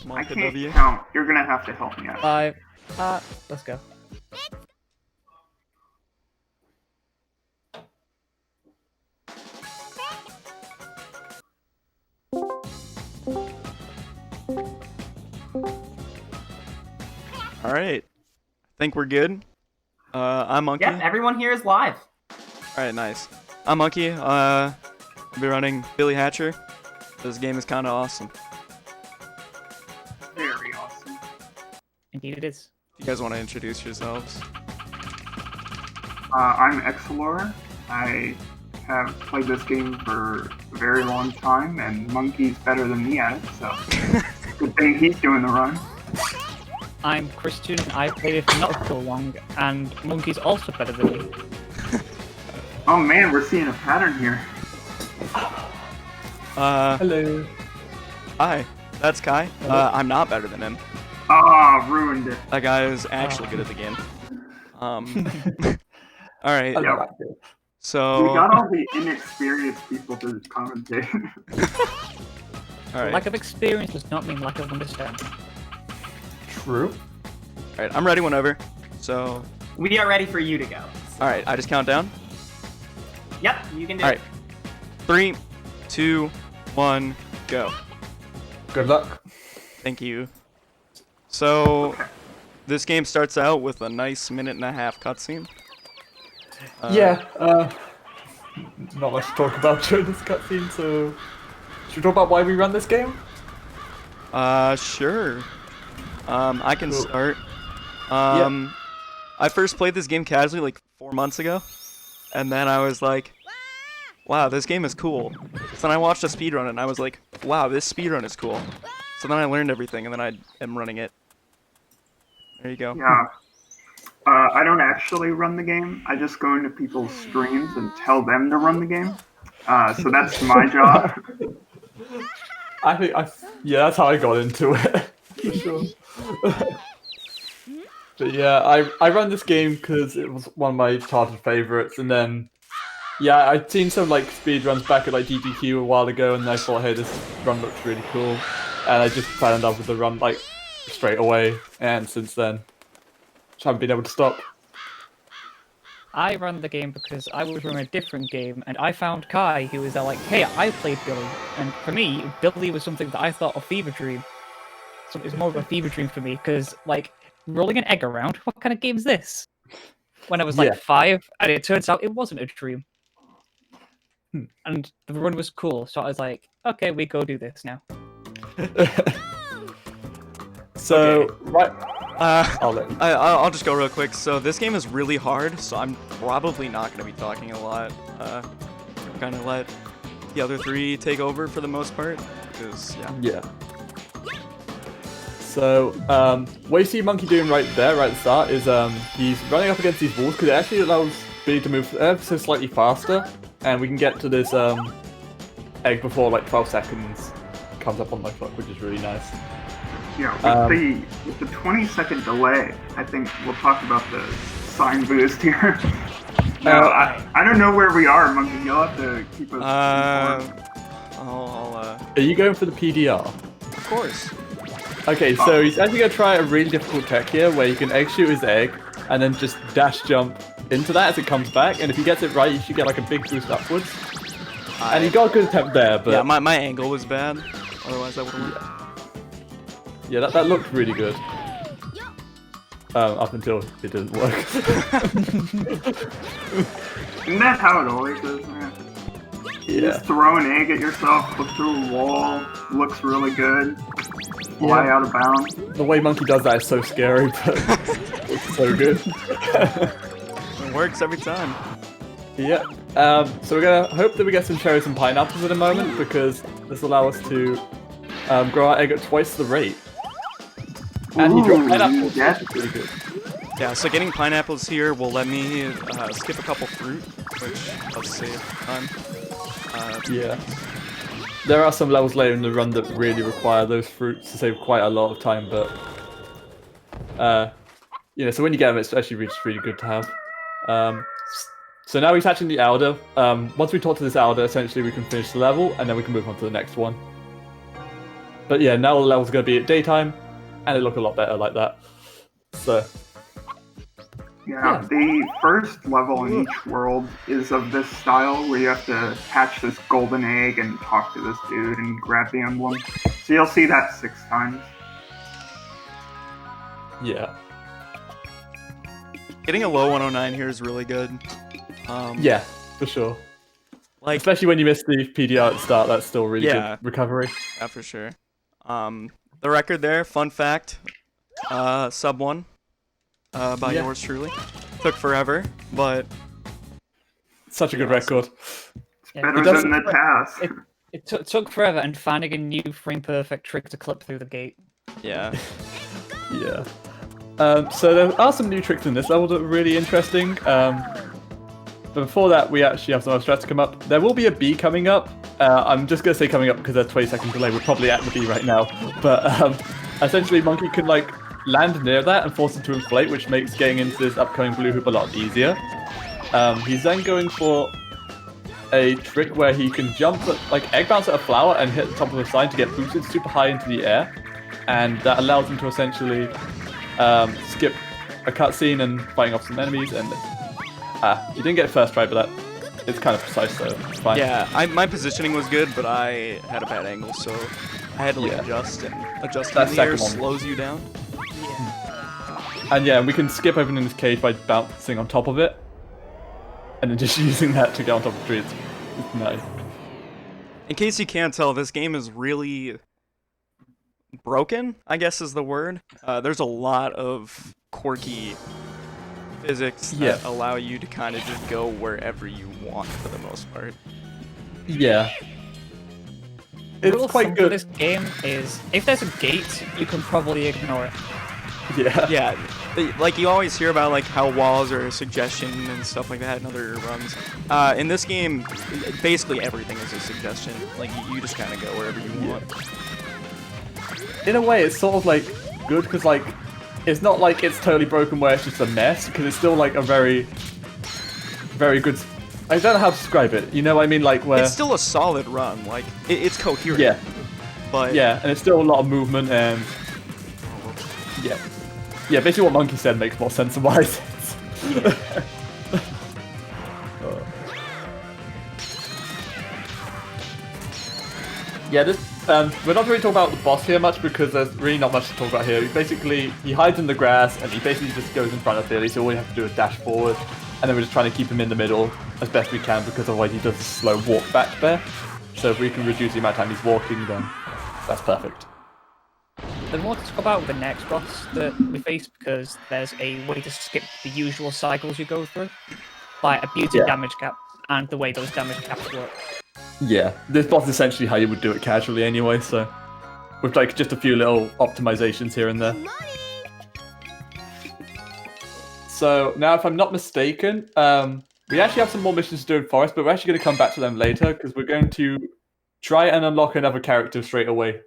I Monka can't W. count. You're gonna have to help me out. 5. Let's go. All right. I think we're good. I'm Monkey. Yep, everyone here is live. All right, nice. I'm Monkey. I'll be running Billy Hatcher. This game is kind of awesome. Very awesome. Indeed it is. You guys want to introduce yourselves? I'm Exalor. I have played this game for a very long time, and Monkey's better than me at it, so good thing he's doing the run. I'm Christian. I played it for not so long, and Monkey's also better than me. Oh man, we're seeing a pattern here. Hello. Hi. That's Kai. I'm not better than him. Ah, ruined it. That guy is actually good at the game. All right. Yeah. So. We got all the inexperienced people to commentate. All right. Lack of experience does not mean lack of understanding. True. All right. I'm ready whenever. So. We are ready for you to go. All right. I just count down. Yep, you can do All it. right. 3, 2, 1, go. Good luck. Thank you. So, this game starts out with a nice 1.5-minute cutscene. Not much to talk about during this cutscene, so should we talk about why we run this game? Sure. I can Cool. start. I first played this game casually like 4 months ago, and then I was like, wow, this game is cool. So then I watched a speedrun, and I was like, wow, this speedrun is cool. So then I learned everything, and then I am running it. There you go. Yeah. I don't actually run the game. I just go into people's streams and tell them to run the game. So that's my job. Yeah, that's how I got into it. For sure. But yeah, I ran this game because it was one of my childhood favorites, and then yeah, I'd seen some like speedruns back at like DGQ a while ago, and I thought, hey, this run looks really cool, and I just fell in love with the run like straight away, and since then, just haven't been able to stop. I ran the game because I was running a different game, and I found Kai, who was there like, hey, I played Billy. And for me, Billy was something that I thought a fever dream. So it was more of a fever dream for me, because, like, rolling an egg around, what kind of game is this? When I was, like, Yeah. 5, and it turns out it wasn't a dream. And the run was cool, so I was like, okay, we go do this now. So Okay. right, I'll let you. I'll just go real quick. So this game is really hard, so I'm probably not going to be talking a lot. Kind of let the other three take over for the most part, because, yeah. Yeah. So, what you see Monkey doing right there, right at the start, is he's running up against these walls because it actually allows Billy to move ever so slightly faster, and we can get to this egg before like 12 seconds comes up on my clock, which is really nice. Yeah, with the 20-second delay, I think we'll talk about the sign boost here. No, I don't know where we are, Monkey. You'll have to keep us informed. Are you going for the PDR? Of course. Okay, so he's actually going to try a really difficult tech here where you can egg shoot his egg and then just dash jump into that as it comes back, and if he gets it right, you should get like a big boost upwards. And he got a good attempt there, but... Yeah, my angle was bad, otherwise that would've worked. Yeah, that looked really good. Up until it didn't work. Isn't that how it always is, man? You Yeah. just throw an egg at yourself, look through a wall, looks really good, fly out of bounds. The way Monkey does that is so scary, but it's so good. It works every time. Yeah. So we're gonna hope that we get some cherries and pineapples in a moment because this will allow us to grow our egg at twice the rate. And he dropped pineapples, that's which is really good. Yeah, so getting pineapples here will let me skip a couple fruit, which does save time. Yeah. There are some levels later in the run that really require those fruits to save quite a lot of time, but you know, so when you get them, it's actually really good to have. So now he's hatching the Elder. Once we talk to this Elder, essentially we can finish the level, and then we can move on to the next one. But yeah, now the level's going to be at daytime, and it look a lot better like that. So Yeah, the first level in each world is of this style where you have to hatch this golden egg and talk to this dude and grab the emblem. So you'll see that 6 times. yeah, Getting a low 109 here is really good. yeah, for sure. Like, Especially when you miss the PDR at the start, that's still really Yeah. good recovery. yeah, for sure. The record there, fun fact, sub 1 by Yeah. yours truly. Took forever, but Such a good Awesome. record. Yeah, Better It doesn't- than the task. it took forever, and finding a new frame perfect trick to clip through the gate. yeah. Yeah. So there are some new tricks in this level that are really interesting. But before that, we actually have some other strats to come up. There will be a B coming up. I'm just going to say coming up because there's 20-second delay. We're probably at the B right now. But essentially, Monkey can like land near that and force it to inflate, which makes getting into this upcoming blue hoop a lot easier. He's then going for a trick where he can jump, like egg bounce at a flower and hit the top of a sign to get boosted super high into the air. And that allows him to essentially skip a cutscene and fighting off some enemies. And you didn't get it first try, but it's kind of precise, so it's fine. Yeah, my positioning was good, but I had a bad angle, so I had to like Yeah. adjust, and adjusting That in the air second one. slows you down. And yeah, we can skip opening this cage by bouncing on top of it. And then just using that to get on top of the tree. It's nice. In case you can't tell, this game is really broken, I guess is the word. There's a lot of quirky physics that allow you to kind of just go wherever you want for the most part. Yeah. The rule It's of quite thumb for good. this game is if there's a gate, you can probably ignore it. Yeah. Yeah, like you always hear about like how walls are a suggestion and stuff like that in other runs. In this game, basically everything is a suggestion. Like you just kind of go wherever you want. In a way, it's sort of like good because like it's not like it's totally broken where it's just a mess because it's still like a very, very good. I don't know how to describe it. You know what I mean? Like where It's still a solid run. Like it's coherent. yeah, But yeah, and it's still a lot of movement and yeah, yeah. Basically, what Monkey said makes more sense than what I said. Yeah, this we're not really talking about the boss here much because there's really not much to talk about here. He hides in the grass and he basically just goes in front of Billy, so all you have to do is dash forward, and then we're just trying to keep him in the middle as best we can because otherwise he does a slow walk back there. So if we can reduce the amount of time he's walking, then that's perfect. There's more to talk about with the next boss that we face because there's a way to skip the usual cycles you go through by abusing damage caps and the way those damage caps work. Yeah, this boss is essentially how you would do it casually anyway, so with like just a few little optimizations here and there. So now, if I'm not mistaken, we actually have some more missions to do in Forest, but we're actually going to come back to them later because we're going to try and unlock another character straight away.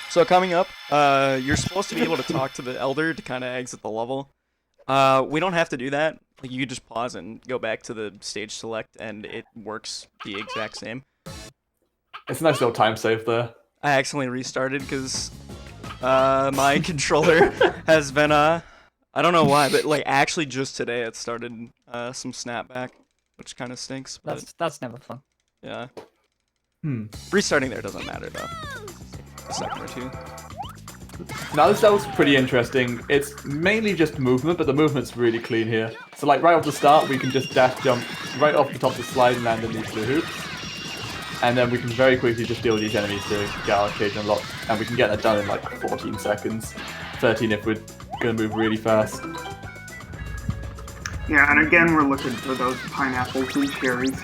So coming up, you're supposed to be able to talk to the Elder to kind of exit the level. We don't have to do that. Like you could just pause and go back to the stage select, and it works the exact same. It's a nice little time save there. I accidentally restarted because my controller has been I don't know why, but like actually just today it started some snapback, which kind of stinks. But That's never fun. yeah, restarting there doesn't matter though. A second or two. Now this level's pretty interesting. It's mainly just movement, but the movement's really clean here. So like right off the start, we can just dash jump right off the top of the slide and land in these blue hoops. And then we can very quickly just deal with these enemies to get our cage unlocked. And we can get that done in like 14 seconds. 13 if we're going to move really fast. Yeah, and again, we're looking for those pineapples and cherries.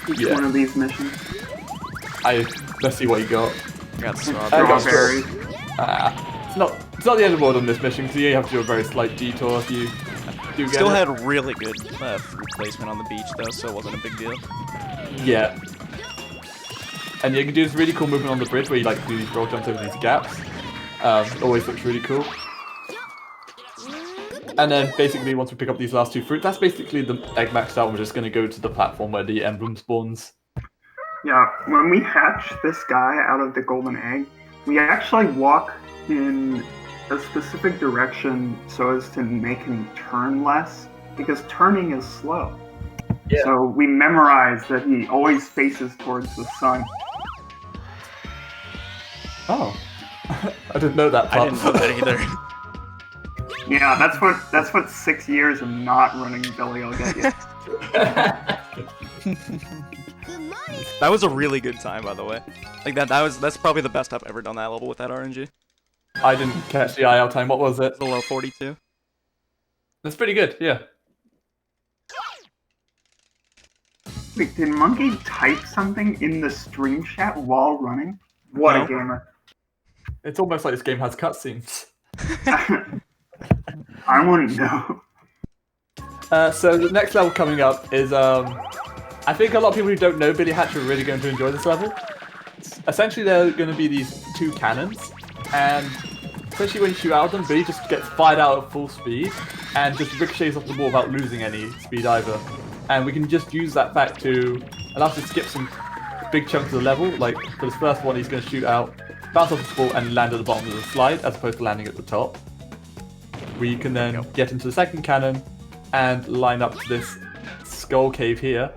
Each one of these missions. Let's see what you got. I got Strawberries. It's not the end of the world on this mission because you have to do a very slight detour if you do get Still it. had really good fruit placement on the beach though, so it wasn't a big deal. Yeah. And you can do this really cool movement on the bridge where you like do these roll jumps over these gaps. Always looks really cool. And then basically once we pick up these last two fruit, that's basically the egg maxed out. We're just going to go to the platform where the emblem spawns. Yeah, when we hatch this guy out of the golden egg, we actually walk in a specific direction so as to make him turn less, because turning is slow. Yeah. So we memorize that he always faces towards the sun. Oh. I didn't know that I part. didn't know that either. Yeah, that's what 6 years of not running Billy will get you. That was a really good time, by the way. Like that's probably the best I've ever done that level with that RNG. I didn't catch the IL time. What was it? The low 42. That's pretty good, yeah. Wait, did Monkey type something in the stream chat while running? What No. a gamer. It's almost like this game has cutscenes. I wouldn't know. So the next level coming up is, I think a lot of people who don't know Billy Hatcher are really going to enjoy this level. Essentially, there are going to be these two cannons, and essentially when you shoot out of them, Billy just gets fired out at full speed, and just ricochets off the wall without losing any speed either. And we can just use that fact to allow us to skip some big chunks of the level. Like, for this first one, he's going to shoot out, bounce off the ball, and land at the bottom of the slide, as opposed to landing at the top. We can then get into the second cannon, and line up to this skull cave here.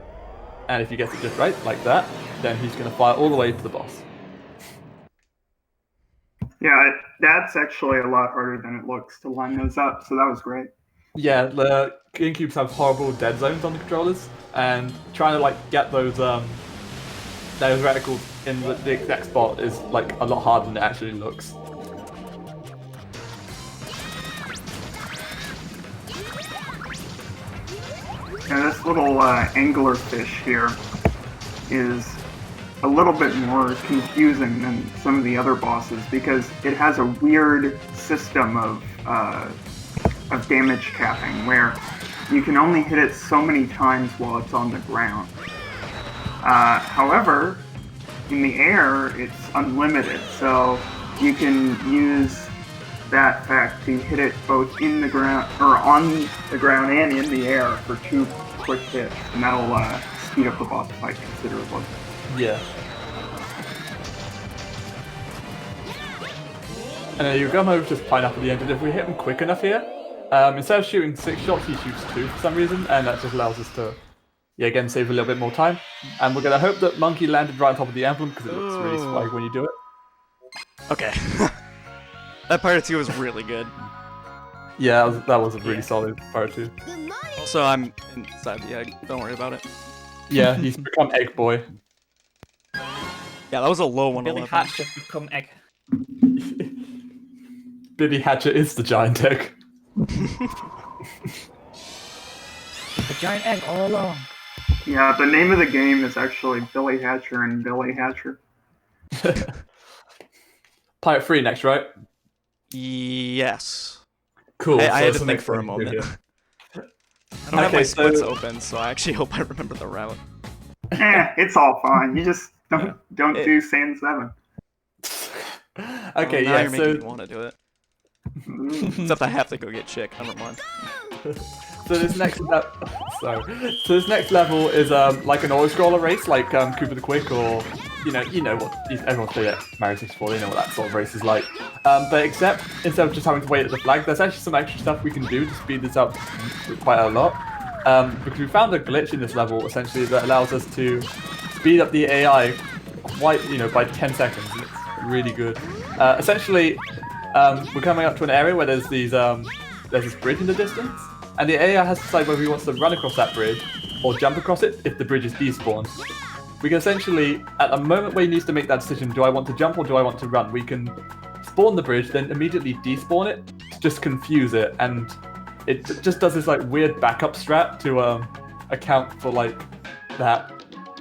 And if he gets it just right, like that, then he's going to fire all the way to the boss. Yeah, that's actually a lot harder than it looks to line those up, so that was great. Yeah, the GameCubes have horrible dead zones on the controllers, and trying to like get those reticles in the exact spot is like a lot harder than it actually looks. Yeah, this little anglerfish here is a little bit more confusing than some of the other bosses because it has a weird system of damage capping where you can only hit it so many times while it's on the ground. However, in the air, it's unlimited, so you can use that fact to hit it both in the ground or on the ground and in the air for 2 quick hits, and that'll speed up the boss fight considerably. Yeah. And then you come over to Pineapple at the end, and if we hit him quick enough here, instead of shooting 6 shots, he shoots 2 for some reason, and that just allows us to, again, save a little bit more time. And we're going to hope that Monkey landed right on top of the emblem, because it looks really swag when you do it. Okay. That part 2 was really good. Yeah, that was a really solid part 2. Also, I'm inside the egg. Don't worry about it. Yeah, he's become Egg Boy. Yeah, that was a low 111. Billy Hatcher become egg. Billy Hatcher is the giant egg. A giant egg all along. Yeah, the name of the game is actually Billy Hatcher and Billy Hatcher. Pirate 3 next, right? Yes. Cool. I had to so think for a next thing to do moment. here. I don't have my Okay, splits so- open, so I actually hope I remember the route. It's all fine. You just don't do Sand 7. Okay, now yeah, you're making me so, want to do it. Except I have to go get chick. Never mind. so this next this next level is like an auto scroller race, like Cooper the Quick, or you know what everyone's played at Mario 64, they know what that sort of race is like. But except instead of just having to wait at the flag, there's actually some extra stuff we can do to speed this up quite a lot. Because we found a glitch in this level essentially that allows us to speed up the AI quite, by 10 seconds. And it's really good. Essentially, we're coming up to an area where there's this bridge in the distance, and the AI has to decide whether he wants to run across that bridge or jump across it if the bridge is despawned. We can essentially, at the moment where he needs to make that decision, do I want to jump or do I want to run? We can spawn the bridge, then immediately despawn it to just confuse it, and it just does this like weird backup strat to account for like that.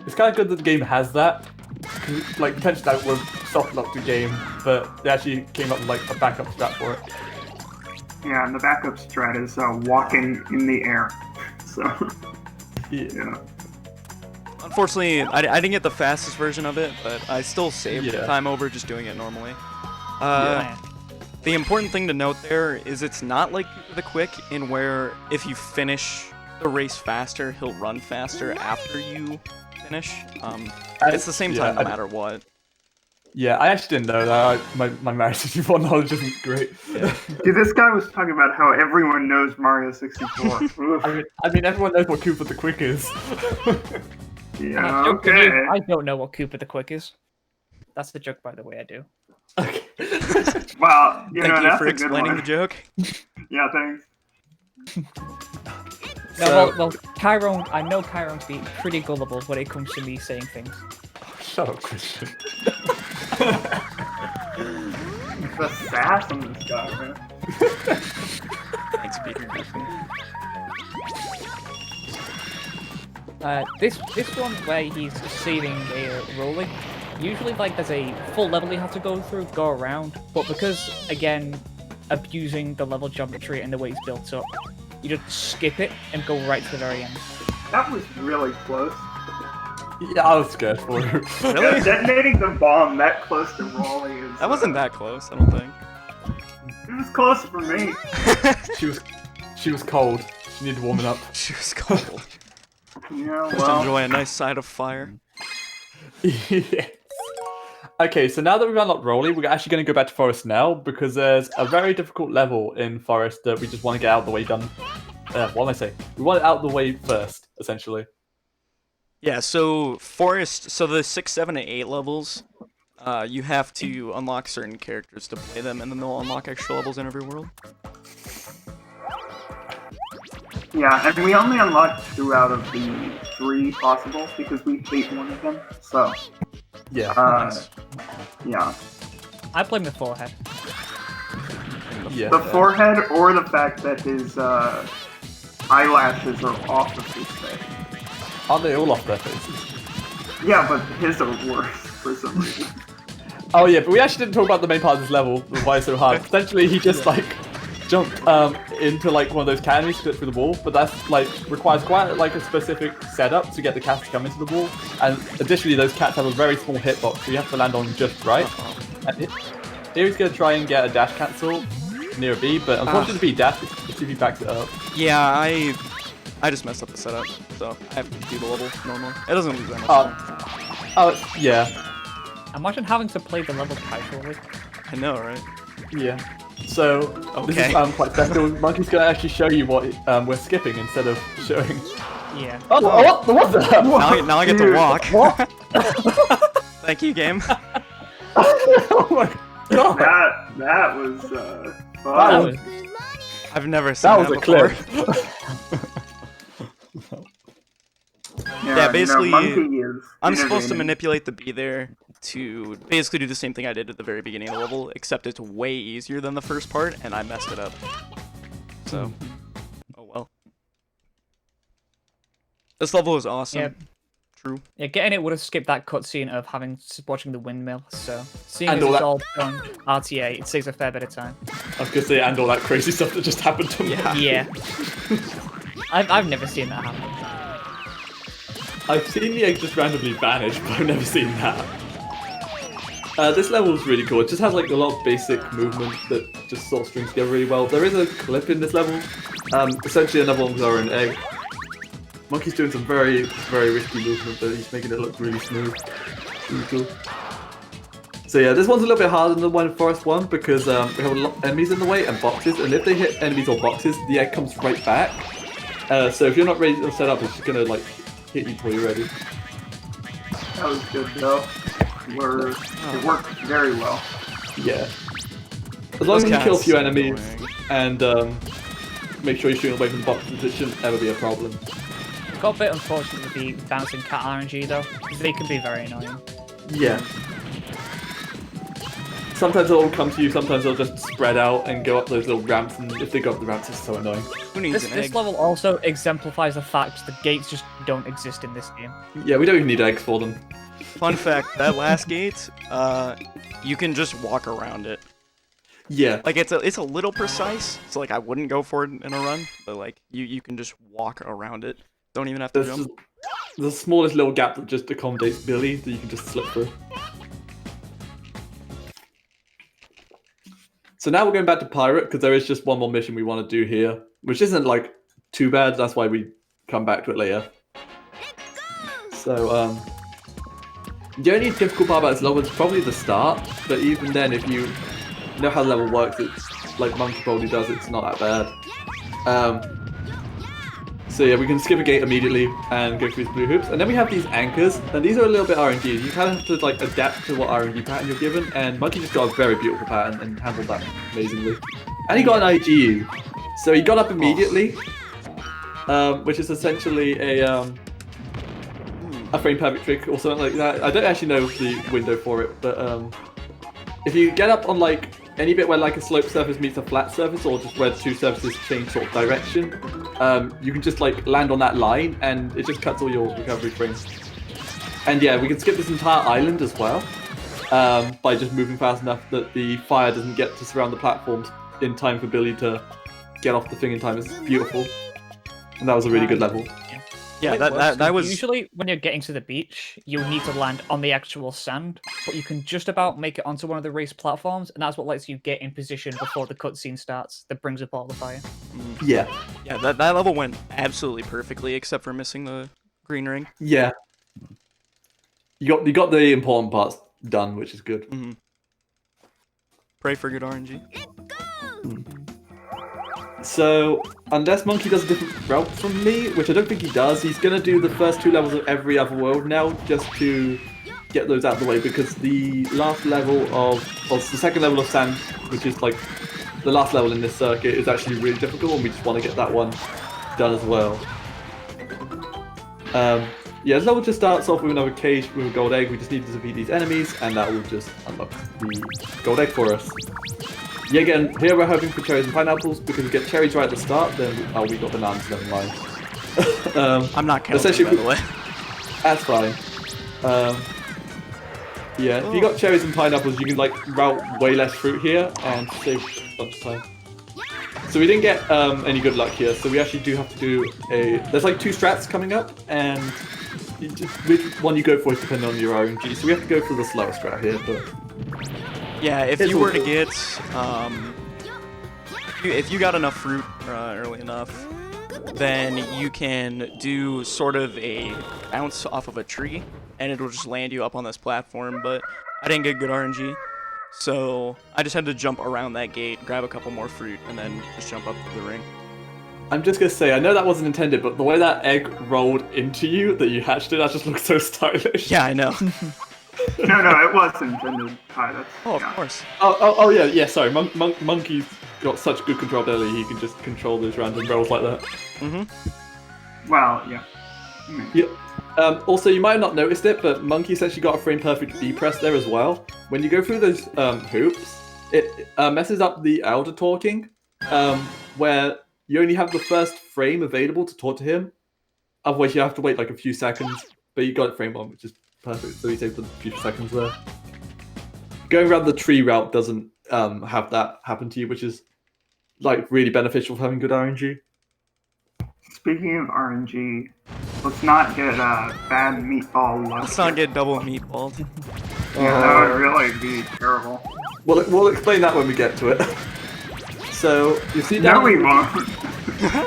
It's kind of good that the game has that. Like potentially that would soft lock the game, but they actually came up with like a backup strat for it. Yeah, and the backup strat is walking in the air. So, yeah. Unfortunately, I didn't get the fastest version of it, but I still saved the time over just doing it normally. The important thing to note there is it's not like the Quick in where if you finish the race faster, he'll run faster after you finish. It's the same time no matter what. Yeah, I actually didn't know that. My Mario 64 knowledge isn't great. Yeah. Dude, this guy was talking about how everyone knows Mario 64. Oof. I mean, everyone knows what Koopa the Quick is. Yeah, Joke to okay. you, I don't know what Koopa the Quick is. That's the joke, by the way. I do. Okay. Well, you know, Thank you that's for a good explaining one. the joke. Yeah, thanks. No, well, Chiron. I know Chiron to be pretty gullible when it comes to me saying things. Shut up, Christian. The sass on this guy, man. Thanks, Peter. This one where he's saving a rolling. Usually, like, there's a full level you have to go through, go around. But because, again, abusing the level geometry and the way it's built up, you just skip it and go right to the very end. That was really close. Yeah, I was scared for her. Really? Detonating the bomb that close to Raleigh is... That wasn't that close, I don't think. It was close for me. She was cold. She needed warming up. She was cold. Yeah, Just well... enjoy a nice side of fire. Yeah. Okay, so now that we've unlocked Rolly, we're actually going to go back to Forest now because there's a very difficult level in Forest that we just want to get out of the way done. What am I saying? We want it out of the way first, essentially. Yeah, so Forest, so the 6, 7, and 8 levels, you have to unlock certain characters to play them, and then they'll unlock extra levels in every world. Yeah, and we only unlocked 2 out of the 3 possible because we beat one of them, so... Yeah. Nice. Yeah. I blame the forehead. Yeah. The forehead or the fact that his eyelashes are off of his face. Aren't they all off their faces? Yeah, but his are worse for some reason. Oh yeah, but we actually didn't talk about the main part of this level, why it's so hard. Essentially, he just like jumped into like one of those cannons to get through the wall, but that's like requires quite like a specific setup to get the cats to come into the wall. And additionally, those cats have a very small hitbox, so you have to land on just right. And here he's gonna try and get a dash cancel near a B, but unfortunately the B dash if he backs it up. Yeah, I just messed up the setup, so I have to do the level normally. It doesn't lose that much. Oh yeah. Imagine having to play the level casually. I know, right? Yeah. So this is quite special. Monkey's gonna actually show you what we're skipping instead of showing. Yeah. Oh, what the? Now I get to walk. What? Thank you, game. Oh my god. That was fun. That was, I've never seen that that was a before. clip. Yeah, basically, Monkey is I'm supposed to innovating. manipulate the bee there to basically do the same thing I did at the very beginning of the level, except it's way easier than the first part, and I messed it up. So, oh well. This level is awesome. Yep. True. Yeah, getting it would have skipped that cutscene of watching the windmill. So seeing And as all it's that- all done RTA, it saves a fair bit of time. I was gonna say, and all that crazy stuff that just happened to me. Yeah. I've never seen that happen. I've seen the egg just randomly vanish, but I've never seen that. This level is really cool. It just has like a lot of basic movement that just sort of strings together really well. There is a clip in this level. Essentially another one with our own egg. Monkey's doing some very, very risky movement, but he's making it look really smooth. Really cool. So yeah, this one's a little bit harder than the one in Forest 1 because we have a lot of enemies in the way and boxes, and if they hit enemies or boxes, the egg comes right back. So if you're not ready to set up, it's just gonna like hit you before you're ready. That was good though. It worked very well. Yeah. As long as you Those kill a cats few are enemies annoying. and make sure you're shooting away from the boxes, it shouldn't ever be a problem. Got a bit unfortunate with the bouncing cat RNG though, because they can be very annoying. Yeah. Sometimes they'll all come to you, sometimes they'll just spread out and go up those little ramps, and if they go up the ramps, it's so annoying. Who needs This an egg? level also exemplifies the fact that gates just don't exist in this game. Yeah, we don't even need eggs for them. Fun fact, that last gate, you can just walk around it. Yeah. Like, it's a little precise, so like I wouldn't go for it in a run, but like you can just walk around it. Don't even have to There's jump. just the smallest little gap that just accommodates Billy that you can just slip through. So now we're going back to Pirate because there is just one more mission we want to do here, which isn't like too bad. That's why we come back to it later. So the only difficult part about this level is probably the start, but even then, if you know how the level works, it's like Monkey probably does, it's not that bad. So yeah, we can skip a gate immediately and go through these blue hoops. And then we have these anchors, and these are a little bit RNG. You kind of have to like adapt to what RNG pattern you're given, and Monkey just got a very beautiful pattern and handled that amazingly. And he got an IGU. So he got up immediately, which is essentially a frame perfect trick or something like that. I don't actually know the window for it, but if you get up on like any bit where like a sloped surface meets a flat surface, or just where two surfaces change sort of direction, you can just like land on that line, and it just cuts all your recovery frames. And yeah, we can skip this entire island as well, by just moving fast enough that the fire doesn't get to surround the platforms in time for Billy to get off the thing in time. It's beautiful, and that was a really good level. Yeah, that was... Usually when you're getting to the beach, you need to land on the actual sand, but you can just about make it onto one of the race platforms, and that's what lets you get in position before the cutscene starts that brings up all the fire. Yeah. Yeah, that level went absolutely perfectly, except for missing the green ring. Yeah. You got the important parts done, which is good. Mm-hmm. Pray for good RNG. So, unless Monkey does a different route from me, which I don't think he does, he's going to do the first two levels of every other world now, just to get those out of the way, because the last level of, well, the second level of Sand, which is like the last level in this circuit, is actually really difficult, and we just want to get that one done as well. Yeah, this level just starts off with another cage with a gold egg. We just need to defeat these enemies, and that will just unlock the gold egg for us. Yeah, again, here we're hoping for cherries and pineapples, because we get cherries right at the start, then we got bananas, never mind. I'm not counting, by the way. That's fine. Yeah, if you got cherries and pineapples, you can like route way less fruit here and save a bunch of time. So we didn't get any good luck here, so we actually do have to do there's like two strats coming up, and which one you go for is depending on your RNG, so we have to go for the slower strat here, but... Yeah, if you were to get, if you got enough fruit early enough, then you can do sort of a bounce off of a tree, and it'll just land you up on this platform, but I didn't get good RNG, so I just had to jump around that gate, grab a couple more fruit, and then just jump up the ring. I'm just gonna say, I know that wasn't intended, but the way that egg rolled into you, that you hatched it, that just looks so stylish. Yeah, I know. No, it was intended. That's, of course. Oh, yeah, sorry. Monkey's got such good controllability, he can just control those random rolls like that. Mm-hmm. Well, yeah. Yeah. Also, you might have not noticed it, but Monkey's actually got a frame perfect B press there as well. When you go through those hoops, it messes up the elder talking, where you only have the first frame available to talk to him. Otherwise, you have to wait like a few seconds, but you got it frame one, which is perfect, so he saved a few seconds there. Going around the tree route doesn't have that happen to you, which is like really beneficial for having good RNG. Speaking of RNG, let's not get bad meatball luck. Let's not get double meatballed. Yeah, that would really be terrible. We'll explain that when we get to it. So, you see down... No, we won't.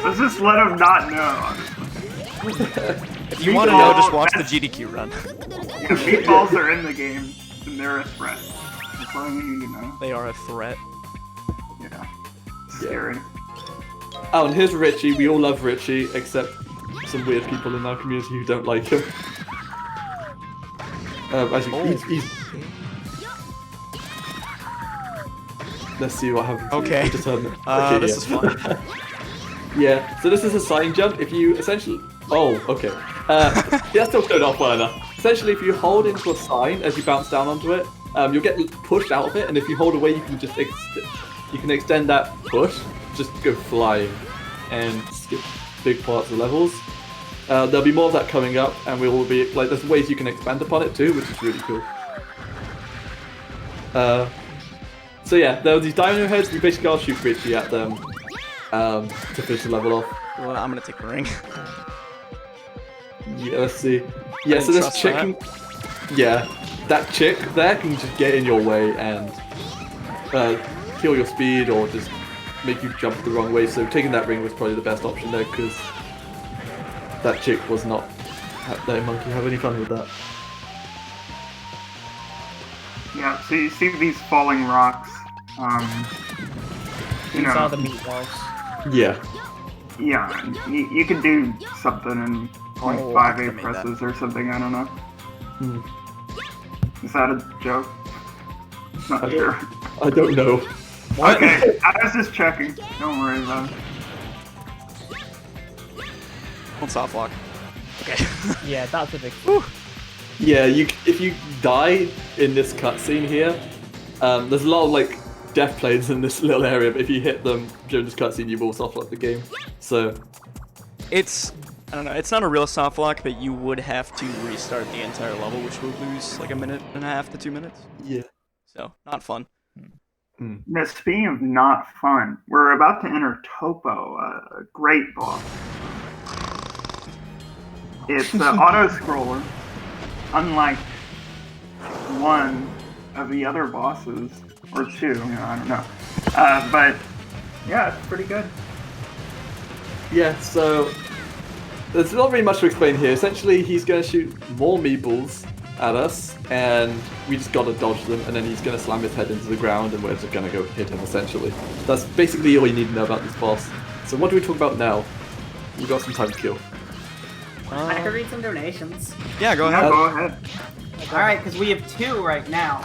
Let's just let him not know. If you want to know, just watch the GDQ run. Yeah, meatballs are in the game, and they're a threat. That's all you need to know. They are a threat. Yeah. Scary. Oh, and here's Richie. We all love Richie, except some weird people in our community who don't like him. He's... Let's see what happens. Okay. This is fun. Yeah, so this is a sign jump. If you essentially... Oh, okay. Yeah, still showed off well enough. Essentially, if you hold into a sign as you bounce down onto it, you'll get pushed out of it, and if you hold away, you can just extend that push, just go flying, and skip big parts of the levels. There'll be more of that coming up, and we will be like, there's ways you can expand upon it too, which is really cool. So yeah, there were these dino heads. We basically gotta shoot Richie at them to finish the level off. Well, I'm gonna take the ring. Yeah, let's see. Yeah, so this chick can... Yeah, that chick there can just get in your way and kill your speed or just make you jump the wrong way. So taking that ring was probably the best option there, because that chick was not No, Monkey, have any fun with that? Yeah, so you see these falling rocks. You These know, are the meatballs. Yeah. yeah, you could do something in Oh, I 0.58 could've made that. presses or something, I don't know. Hmm. Is that a joke? Not sure. I don't know. What? Okay, I was just checking. Don't worry about it. Don't soft lock. Okay. Yeah, that's a big. Yeah, if you die in this cutscene here, there's a lot of like death planes in this little area, but if you hit them during this cutscene, you will soft lock the game. So It's, I don't know, it's not a real soft lock, but you would have to restart the entire level, which would lose like 1.5 to 2 minutes. yeah. So, not fun. Now, speaking of not fun, we're about to enter Topo, a great boss. It's an auto-scroller, unlike one of the other bosses, or two, I don't know. But, yeah, it's pretty good. Yeah, so there's not really much to explain here. Essentially, he's going to shoot more meeples at us, and we just got to dodge them, and then he's going to slam his head into the ground, and we're just going to go hit him, essentially. That's basically all you need to know about this boss. So what do we talk about now? We got some time to kill. I could read some donations. Yeah, go Yeah, ahead. go ahead. Alright, because we have 2 right now.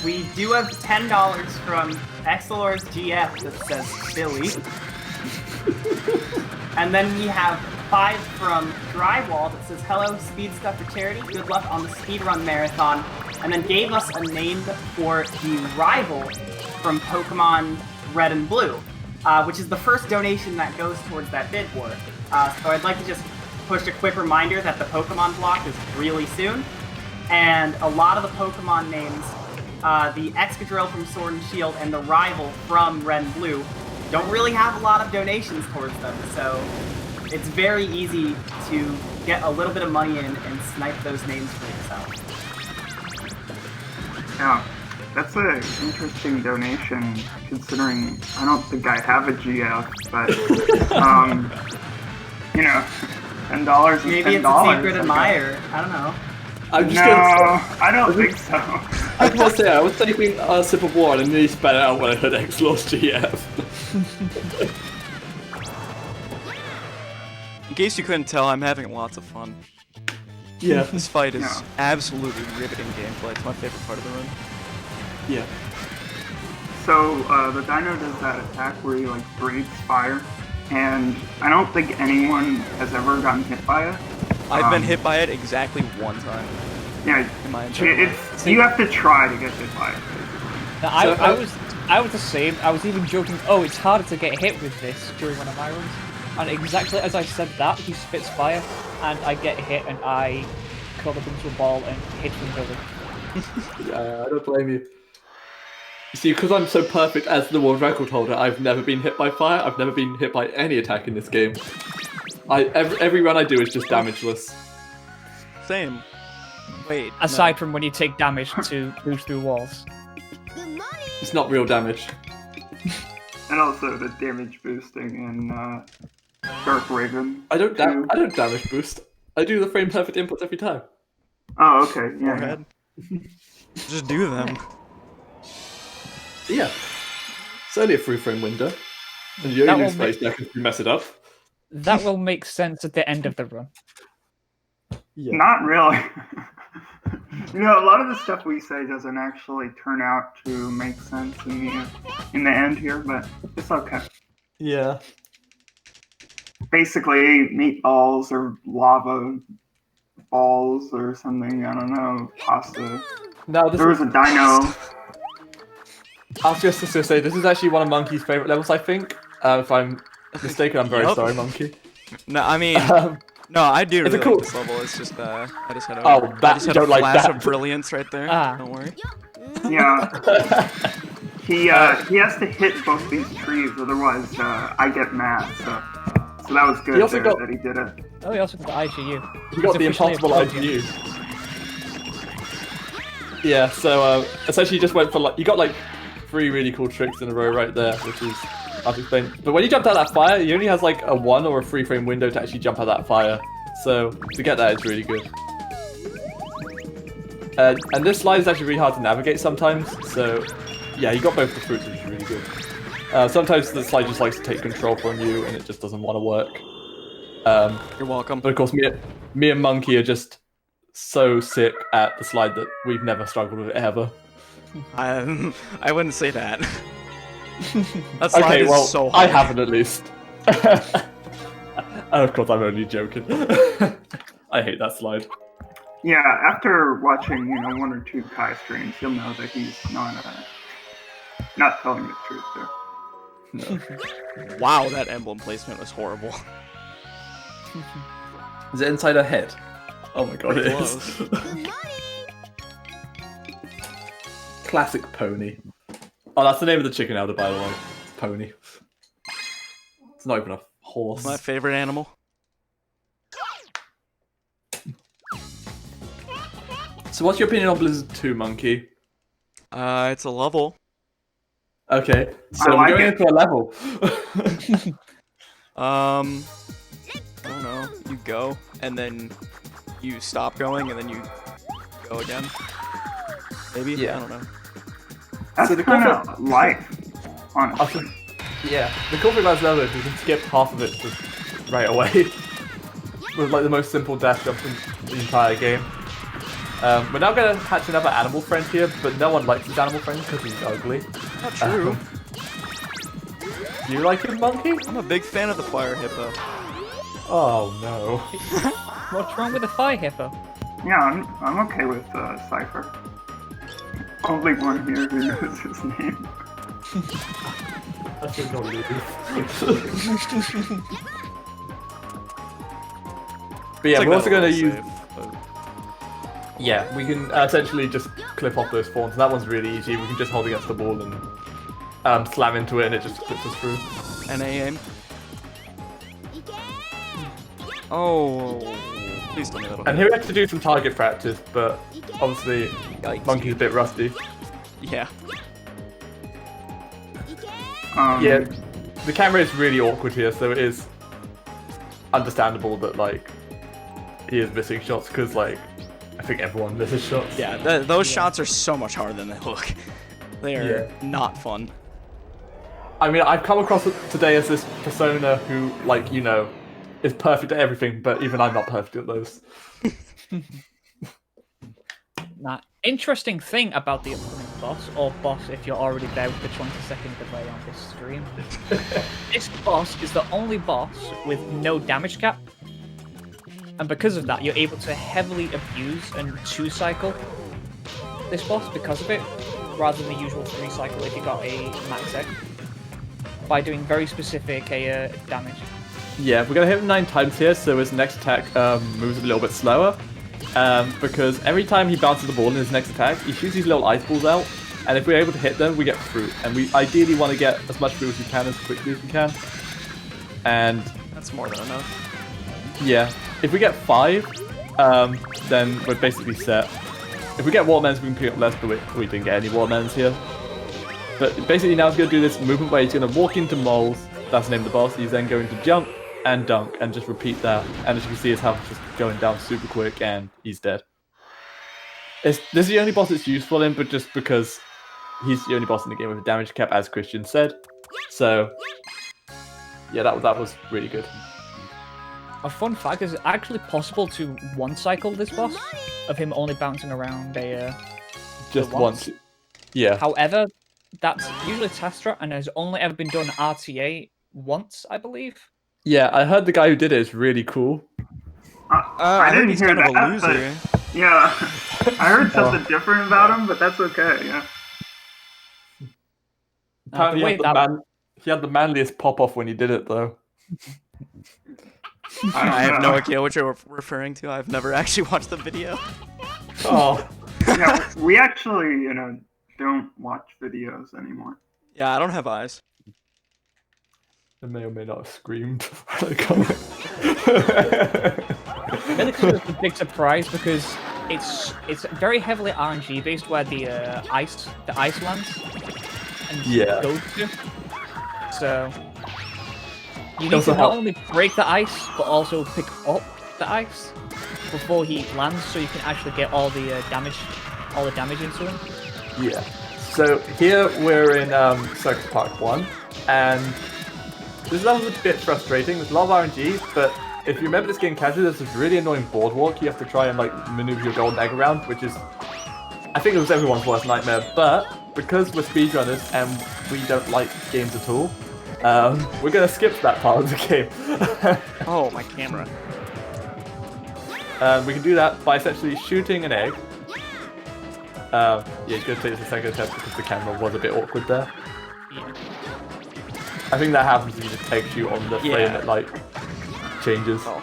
We do have $10 from Excelor's GF that says Billy. And then we have 5 from Drywall that says, hello, Speed Stuff for Charity, good luck on the speedrun marathon. And then gave us a name for the rival from Pokemon Red and Blue, which is the first donation that goes towards that bid war. So I'd like to just push a quick reminder that the Pokemon block is really soon. And a lot of the Pokemon names, the Excadrill from Sword and Shield and the rival from Red and Blue, don't really have a lot of donations towards them, so it's very easy to get a little bit of money in and snipe those names for yourself. Yeah, that's an interesting donation, considering I don't think I have a GF, but, you know, $10 is $10. Maybe it's a secret admirer, I don't know. I'm just No, I don't think so. I was going to say, I was taking a sip of water and nearly spat it out when I heard X-Law's GF. In case you couldn't tell, I'm having lots of fun. Yeah. This fight is Yeah. absolutely riveting gameplay. It's my favorite part of the run. Yeah. So, the dino does that attack where he, like, breathes fire, and I don't think anyone has ever gotten hit by it. I've been hit by it exactly one time Yeah, in my entire life. it's, you have to try to get hit by it. Now, I was the same. I was even joking, oh, it's harder to get hit with this during one of my runs. And exactly as I said that, he spits fire, and I get hit, and I curl up into a ball and hit from Billy. Yeah, I don't blame you. You see, because I'm so perfect as the world record holder, I've never been hit by fire. I've never been hit by any attack in this game. Every run I do is just damageless. Same. Wait. Aside from when you take damage to move through walls. It's not real damage. And also the damage boosting in Dark Raven. I don't damage boost. I do the frame perfect inputs every time. Oh, okay, No. yeah. Forehead. Just do them. Yeah. It's only a 3-frame window. And you That only will lose space if you mess it up. That will make sense at the end of the run. Yeah. Not really. You know, a lot of the stuff we say doesn't actually turn out to make sense in the end here, but it's okay. Yeah. Basically, meatballs or lava balls or something, I don't know, pasta. Now this There was a dino. I was just to say, this is actually one of Monkey's favorite levels, I think. If I'm mistaken, I'm very Yup. sorry, Monkey. No, I mean, Um, no, I do It's a really cool- like this level. It's just, I just had a, Oh, I that- just you had a don't like flash that. of brilliance right there. Ah. Don't worry. Yeah. He has to hit both these trees, otherwise I get mad. So that was good He also got- that he did it. Oh, he also got the IGU. You got It's the officially impossible a champion. IGU. Yeah, so essentially you just went for like, you got like 3 really cool tricks in a row right there, which is hard to explain. But when you jumped out of that fire, he only has like a 1 or a 3-frame window to actually jump out of that fire. So to get that, it's really good. And this slide is actually really hard to navigate sometimes. So yeah, you got both the fruits, which is really good. Sometimes the slide just likes to take control from you, and it just doesn't want to work. You're welcome. But of course, me and Monkey are just so sick at the slide that we've never struggled with it ever. I wouldn't say that. That slide Okay, is well, so hard. I haven't at least. Of course, I'm only joking. I hate that slide. Yeah, after watching, 1 or 2 Kai streams, you'll know that he's not telling the truth there. No. Wow, that emblem placement was horrible. Is it inside her head? Oh my god, it is. Close. Classic pony. Oh, that's the name of the chicken elder, by the way. Pony. It's not even a horse. My favorite animal. So what's your opinion on Blizzard 2, Monkey? It's a level. Okay, so I like we're going it. into a level. I don't know. You go, and then you stop going, and then you go again. Maybe? Yeah. I don't know. That's So the kind cool of life, honestly. Yeah, the cool thing about Zelda is you can skip half of it just right away. With like the most simple dash jump in the entire game. We're now going to hatch another animal friend here, but no one likes his animal friend because he's ugly. Not true. Do you like him, Monkey? I'm a big fan of the fire hippo. Oh no. What's wrong with the fire hippo? Yeah, I'm okay with Cypher. Only one here who knows his name. I should go leave. But yeah, It's like we're also that going to use... autosave, but- Yeah, we can essentially just clip off those thorns. That one's really easy. We can just hold against the wall and slam into it and it just clips us through. And aim. Oh, please tell me that'll And hit. here we have to do some target practice, but obviously Yikes. Monkey's a bit rusty. Yeah. Yeah, the camera is really awkward here, so it is understandable that like he is missing shots because like I think everyone misses shots. Yeah, those shots are so much harder than they look. They are not fun. I mean, I've come across today as this persona who, like, is perfect at everything, but even I'm not perfect at those. Now, interesting thing about the upcoming boss, or boss if you're already there with the 20-second delay on this stream. This boss is the only boss with no damage cap. And because of that, you're able to heavily abuse and 2-cycle this boss because of it, rather than the usual 3-cycle if you got a max egg, by doing very specific damage. Yeah, we're going to hit him 9 times here, so his next attack moves a little bit slower. Because every time he bounces the ball in his next attack, he shoots these little ice balls out, and if we're able to hit them, we get fruit. And we ideally want to get as much fruit as we can, as quickly as we can. And That's more than enough. yeah, if we get 5, then we're basically set. If we get watermelons, we can pick up less, but we didn't get any watermelons here. But basically now he's going to do this movement where he's going to walk into moles, that's the name of the boss, he's then going to jump and dunk and just repeat that. And as you can see, his health is just going down super quick and he's dead. This is the only boss that's useful in, but just because he's the only boss in the game with a damage cap, as Christian said. So yeah, that was really good. A fun fact is it's actually possible to 1-cycle this boss, of him only bouncing around Just once. once. Yeah. However, that's usually Testra and has only ever been done RTA once, I believe. Yeah, I heard the guy who did it is really cool. I heard didn't he's hear kind of that, a loser. but yeah, I heard something different about him, but that's okay. Yeah. Apparently the way that- he had the manliest pop-off when he did it, though. I have no idea what you're referring to. I've never actually watched the video. Oh. Yeah, we actually, don't watch videos anymore. Yeah, I don't have eyes. I may or may not have screamed when I comment. This is a big surprise because it's very heavily RNG based where the ice lands and Yeah. goes to. So you need Also to not help. only break the ice but also pick up the ice before he lands, so you can actually get all the damage into him. Yeah. So here we're in Circus Park 1, and this level's a bit frustrating. There's a lot of RNG, but if you remember this game casually, there's this really annoying boardwalk you have to try and like maneuver your golden egg around, which is, I think it was everyone's worst nightmare. But because we're speedrunners and we don't like games at all, we're gonna skip that part of the game. Oh, my camera. We can do that by essentially shooting an egg. Yeah, it's gonna take us a second attempt because the camera was a bit awkward there. Yeah. I think that happens if you just egg shoot on the frame that like changes. Oh.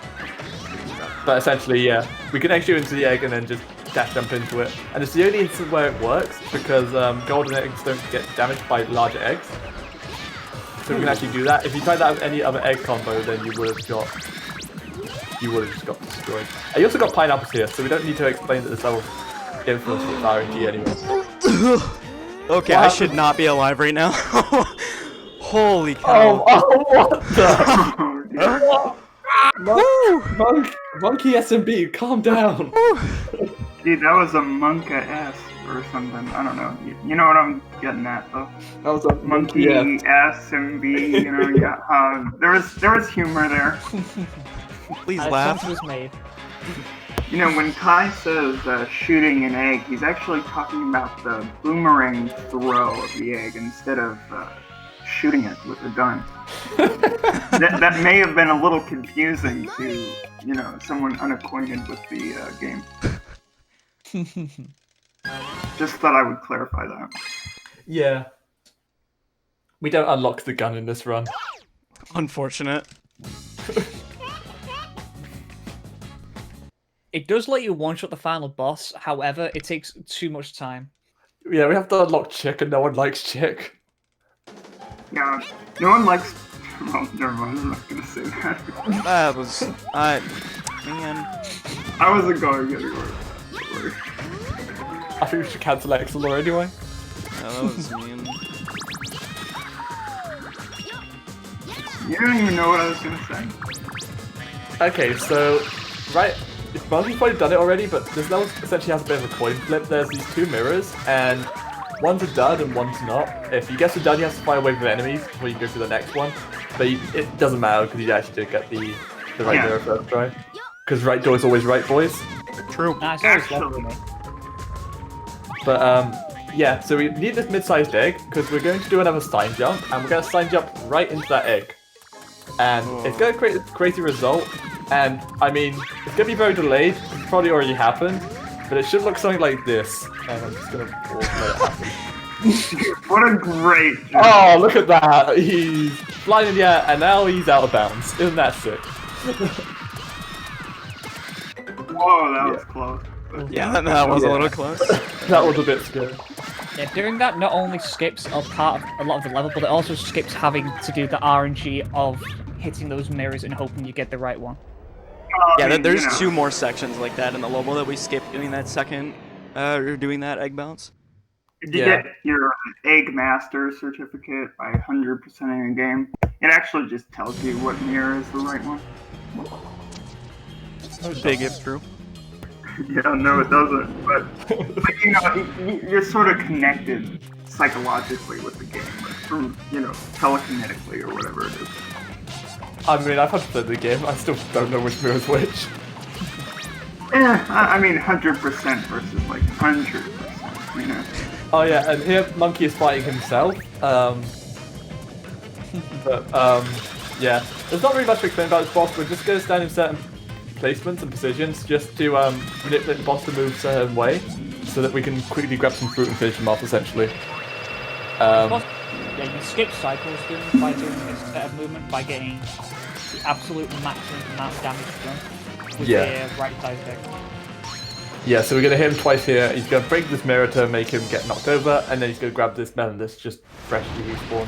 But essentially, yeah, we can egg shoot into the egg and then just dash jump into it. And it's the only instance where it works because golden eggs don't get damaged by larger eggs. So we can actually do that. If you tried that with any other egg combo, then you would have just got destroyed. You also got pineapples here, so we don't need to explain that this level influence with RNG anyway. Okay, I should not be alive right now. Holy cow. Oh, what the? Oh, MonkeySMB, calm down. Dude, that was a Monka-S or something. I don't know. You know what I'm getting at, though. That was a MonkeySMB. You know, yeah. There was humor there. Please Attempt laugh. was made. You know, when Kai says shooting an egg, he's actually talking about the boomerang throw of the egg instead of shooting it with a gun. that may have been a little confusing to, you know, someone unacquainted with the game. Just thought I would clarify that. Yeah. We don't unlock the gun in this run. Unfortunate. It does let you one-shot the final boss, however, it takes too much time. Yeah, we have to unlock Chick and no one likes Chick. Yeah, no one likes... Oh, never mind, I'm not gonna say that. That was... man. I wasn't going anywhere. Don't worry. I think we should cancel Excelor anyway. No, that was mean. You don't even know what I was gonna say. Okay, so... Right... Monkey's probably done it already, but this level essentially has a bit of a coin flip. There's these two mirrors, and one's a dud and one's not. If you guess a dud, you have to fly away from enemies before you go to the next one. But it doesn't matter because you actually did get the right mirror first try. Because right door is always right, boys. True. Nah, it's always left with me. But yeah, so we need this mid-sized egg because we're going to do another sign jump, and we're going to sign jump right into that egg. And it's going to create a crazy result. And, I mean, it's going to be very delayed, it's probably already happened, but it should look something like this. And I'm just going to let it happen. What a great job. Oh, look at that! He's flying in the air, and now he's out of bounds. Isn't that sick? Whoa, that was close. Yeah, that was a little close. That was a bit scary. Yeah, doing that not only skips a part of a lot of the level, but it also skips having to do the RNG of hitting those mirrors and hoping you get the right one. Yeah, there's two more sections like that in the level that we skipped doing that second, or doing that egg bounce. If you get your Egg Master certificate by 100%ing a game, it actually just tells you what mirror is the right one. Big if true. Yeah, no, it doesn't. But you know, you're sort of connected psychologically with the game, from, you know, telekinetically or whatever it is. I mean, I've had to play the game, I still don't know which mirror is which. I mean, 100% versus like 100%, you know. Oh yeah, and here Monkey is fighting himself. Yeah, there's not really much to explain about this boss. We're just going to stand in certain placements and positions just to manipulate the boss to move a certain way, so that we can quickly grab some fruit and finish him off, essentially. Yeah, you skip cycles by doing this set of movement by getting the absolute maximum amount of damage done with the right side deck. Yeah, so we're going to hit him twice here. He's going to break this mirror to make him get knocked over, and then he's going to grab this melon that's just freshly respawned.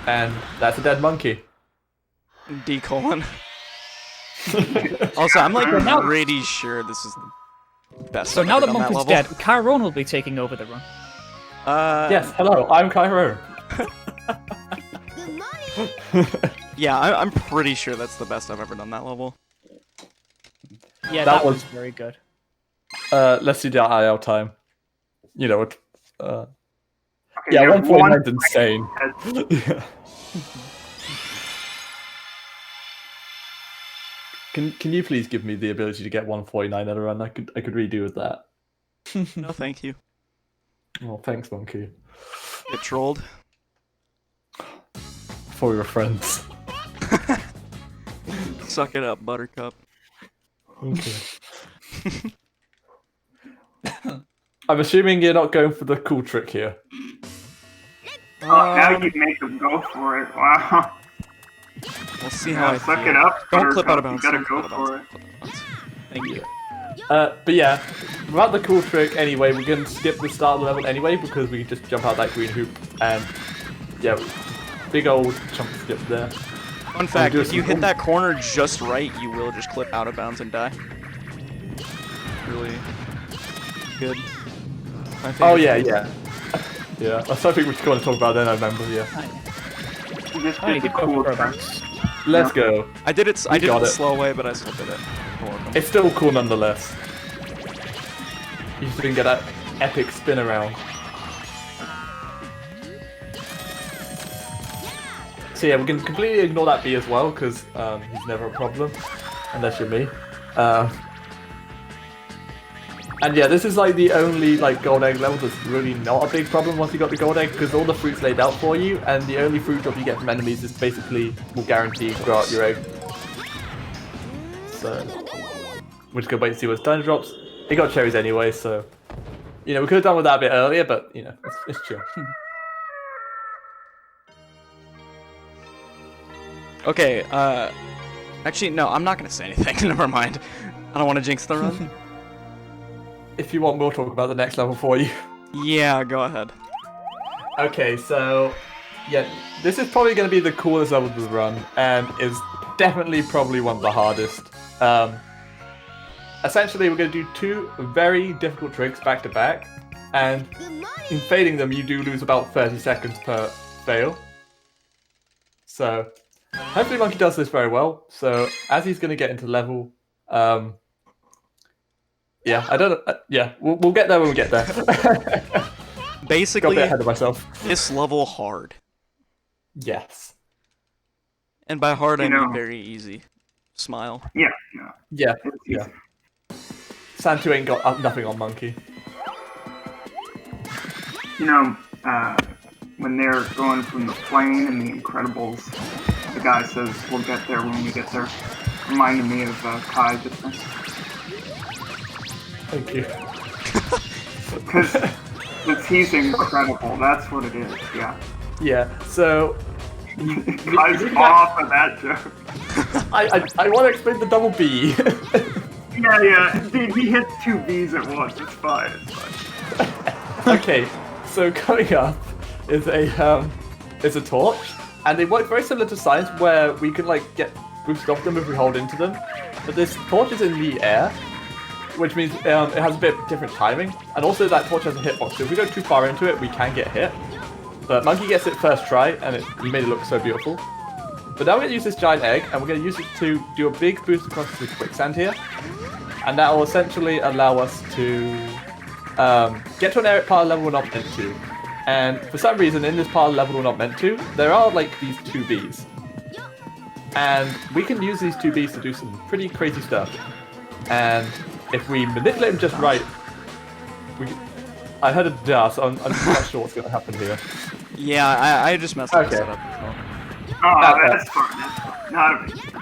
And that's a dead monkey. D colon. Also, I'm like pretty sure this is the best. So now that I've ever done Monkey's level. dead, Chiron will be taking over the run. Yes, hello, I'm Cairo. Yeah, I'm pretty sure that's the best I've ever done that level. Yeah, That that was- was very good. Let's see the IL time. You know what? Okay, Yeah, you have 149 one is insane. Yeah. Can you please give me the ability to get 149 at a run? I could really do with that. No, thank you. Oh, thanks, Monkey. Get trolled. For we were friends. Suck it up, Buttercup. Okay. I'm assuming you're not going for the cool trick here. Now you make them go for it. Wow. We'll see how I Suck feel. it up. Don't clip out of Buttercup. bounds. You Don't gotta clip go out of for it. bounds. Thank you. But yeah, without the cool trick anyway, we're going to skip the start of the level anyway because we can just jump out that green hoop and yeah, big old chunk skip there. Fun fact, if you hit that corner just right, you will just clip out of bounds and die. Really good. Oh yeah. Yeah, that's something we want to talk about then, I remember, yeah. You just I did need the to go cool for trick. bounce. Let's go. I did it got the it. slow way, but I still did it. You're welcome. It's still cool nonetheless. You just didn't get that epic spin around. So yeah, we can completely ignore that B as well, because he's never a problem. Unless you're me. And yeah, this is like the only like gold egg level that's really not a big problem once you got the gold egg, because all the fruit's laid out for you, and the only fruit drop you get from enemies is basically will guarantee grow out your egg. So we're just gonna wait and see what his dino drops. He got cherries anyway, so you know we could have done with that a bit earlier, but you know it's chill. Okay, actually, no, I'm not gonna say anything. Never mind. I don't want to jinx the run. If you want, we'll talk about the next level for you. Yeah, go ahead. Okay, so yeah, this is probably going to be the coolest level to run, and is definitely probably one of the hardest. Essentially, we're going to do two very difficult tricks back to back, and in failing them, you do lose about 30 seconds per fail. So hopefully, Monkey does this very well. So as he's going to get into level, yeah, I don't know. Yeah, we'll get there when we get there. Got a Basically, bit ahead of myself. this level hard. Yes. And by hard, I You mean know- very easy. Smile. Yeah. Yeah. It's Yeah. easy. Santu ain't got nothing on Monkey. You know, when they're going from the plane and the Incredibles, the guy says, "We'll get there when we get there." Reminded me of Kai just then. Thank you. Because he's incredible. That's what it is. Yeah. Yeah. So Kai's off of that joke. I want to explain the double B. Yeah. Dude, he hits two B's at once. It's fine. It's fine. Okay. So coming up is a torch, and they work very similar to science, where we can like get boosted off them if we hold into them. But this torch is in the air, which means it has a bit different timing, and also that torch has a hitbox, so if we go too far into it, we can get hit. But Monkey gets it first try, and he made it look so beautiful. But now we're going to use this giant egg, and we're going to use it to do a big boost across the quicksand here, and that will essentially allow us to get to an area part of the level we're not meant to. And for some reason, in this part of the level we're not meant to, there are like these two Bs. And we can use these two Bs to do some pretty crazy stuff. And if we manipulate them just right, I heard a duh, so I'm not sure what's going to happen here. Yeah, I just messed up Okay. the setup as well. Oh, that's fine. That's fine. Not a big deal.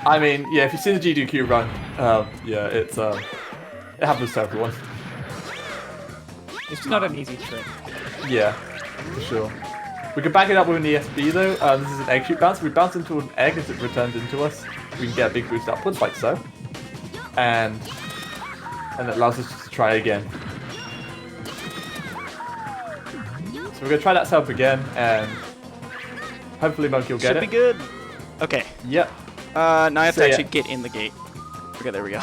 I mean, yeah, if you've seen the GDQ run, yeah, it happens to everyone. It's not an easy trick. Yeah, for sure. We can back it up with an ESB though. This is an egg shoot bounce. We bounce into an egg as it returns into us. We can get a big boost upwards, like so. And it allows us to try again. So we're going to try that setup again, and hopefully Monkey will get Should it. be good. Okay. Yep. Now I have So, to yeah. actually get in the gate. Okay, there we go.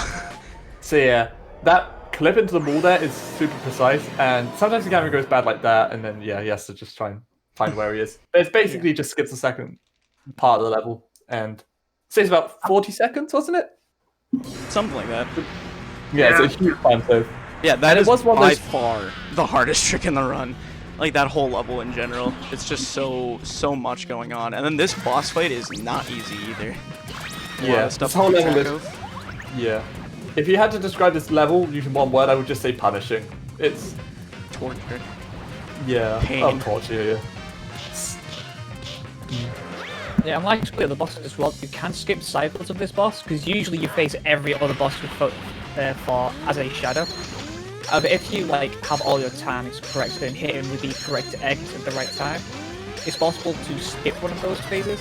So yeah, that clip into the wall there is super precise, and sometimes the camera goes bad like that, and then yeah, he has to just try and find where he is. But it's basically just skips the second part of the level, and it saves about 40 seconds, wasn't it? something like that. Yeah, it's a huge time save. Yeah, that is was one of by those- far the hardest trick in the run. Like, that whole level in general. It's just so much going on. And then this boss fight is not easy either. A lot Yeah, of stuff this whole to keep level track is... of. Yeah. If you had to describe this level using one word, I would just say punishing. It's... Torture. Yeah. Pain. Oh, torture, yeah. Yeah, and like with the bosses as well, you can skip cycles of this boss, because usually you face every other boss for as a shadow. But if you like have all your timings correct and hit him with the correct eggs at the right time, it's possible to skip one of those phases.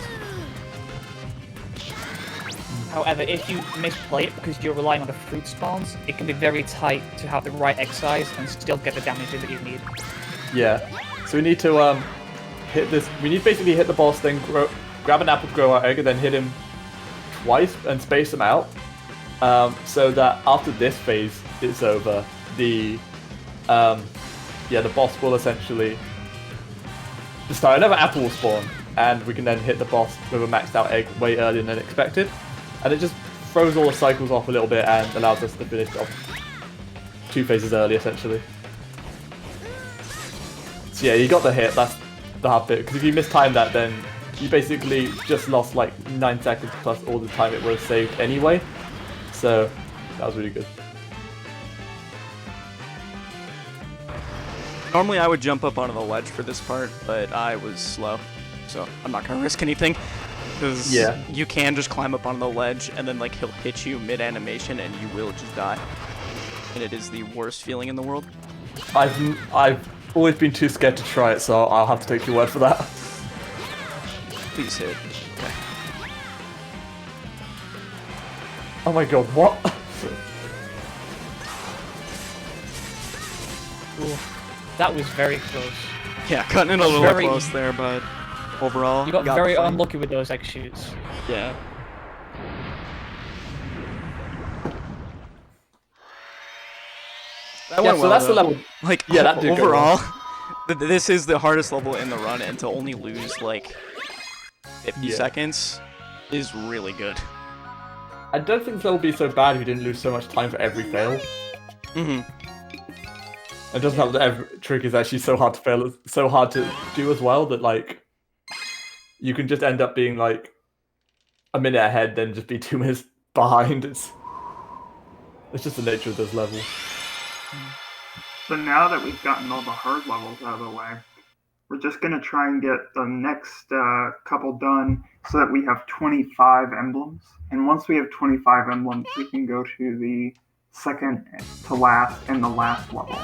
However, if you misplay it because you're relying on the fruit spawns, it can be very tight to have the right egg size and still get the damage that you need. Yeah. So we need to hit this. We need to basically hit the boss, then grab an apple to grow our egg, and then hit him twice and space them out. So that after this phase is over, the boss will essentially start another apple will spawn, and we can then hit the boss with a maxed out egg way earlier than expected, and it just throws all the cycles off a little bit and allows us to finish off 2 phases early essentially. So yeah, you got the hit. That's the hard bit, because if you mistime that, then you basically just lost like 9 seconds plus all the time it would have saved anyway. So that was really good. Normally I would jump up onto the ledge for this part, but I was slow, so I'm not gonna risk anything. Because you can just climb up onto the ledge, and then like he'll hit you mid-animation, and you will just die. And it is the worst feeling in the world. I've always been too scared to try it, so I'll have to take your word for that. Please hit. Okay. Oh my god, what? Ooh, that was very close. Yeah, cutting it a little Very- close there, but overall, You got the very fight. unlucky with those egg shoots. Yeah. That Yeah, went so well, that's the though. level. Like, Yeah, that did go overall, this is the hardest level in the run, and to only lose, like, 50 seconds is really good. I don't think that would be so bad if you didn't lose so much time for every fail. Mm-hmm. It doesn't help that every trick is actually so hard to fail, so hard to do as well, that like you can just end up being like a minute ahead, then just be 2 minutes behind. It's just the nature of this level. So now that we've gotten all the hard levels out of the way, we're just going to try and get the next couple done so that we have 25 emblems. And once we have 25 emblems, we can go to the second to last and the last level.